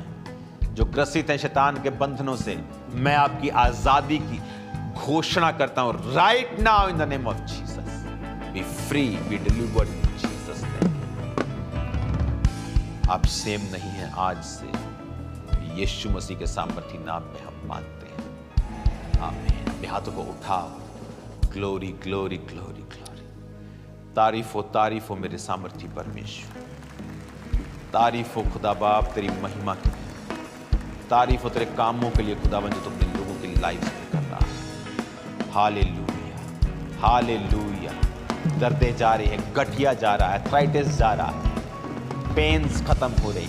जो ग्रसित हैं शैतान के बंधनों से, मैं आपकी आजादी की घोषणा करता हूं right now in the name of Jesus. B free, be delivered in Jesus name. आप सेम नहीं हैं आज से, यीशु मसीह के सामर्थी नाम में हम मानते हैं। आमीन। हाथों को उठाओ। Glory glory glory glory. तारीफ हो मेरे सामर्थी परमेश्वर। तारीफ हो खुदा बाप तेरी महिमा के लिए। तारीफ हो तेरे कामों के लिए खुदावन जो तुमने लोगों की लाइफ में कर रहा है। Hallelujah, hallelujah. दर्दें जा रही है, गठिया जा रहा है, आर्थराइटिस जा रहा है, पेन्स खत्म हो रही,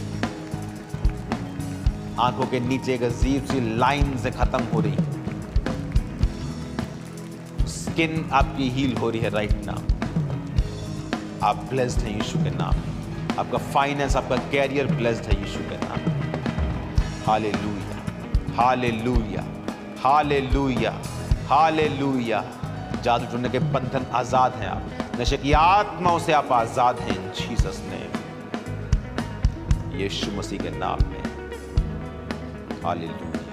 आंखों के नीचे एक अजीब सी लाइन से खत्म हो रही, स्किन आपकी हील हो रही है राइट नाउ। आप ब्लेस्ड हैं यीशु के नाम में। आपका फाइनेंस, आपका कैरियर ब्लेस्ड है यीशु के नाम में। Hallelujah, hallelujah, hallelujah, hallelujah. जादू टूटने के बंधन आजाद हैं आप, नशे की आत्माओं से आप आजाद हैं इन जीसस नेम, यीशु मसीह के नाम में। हालेलुया।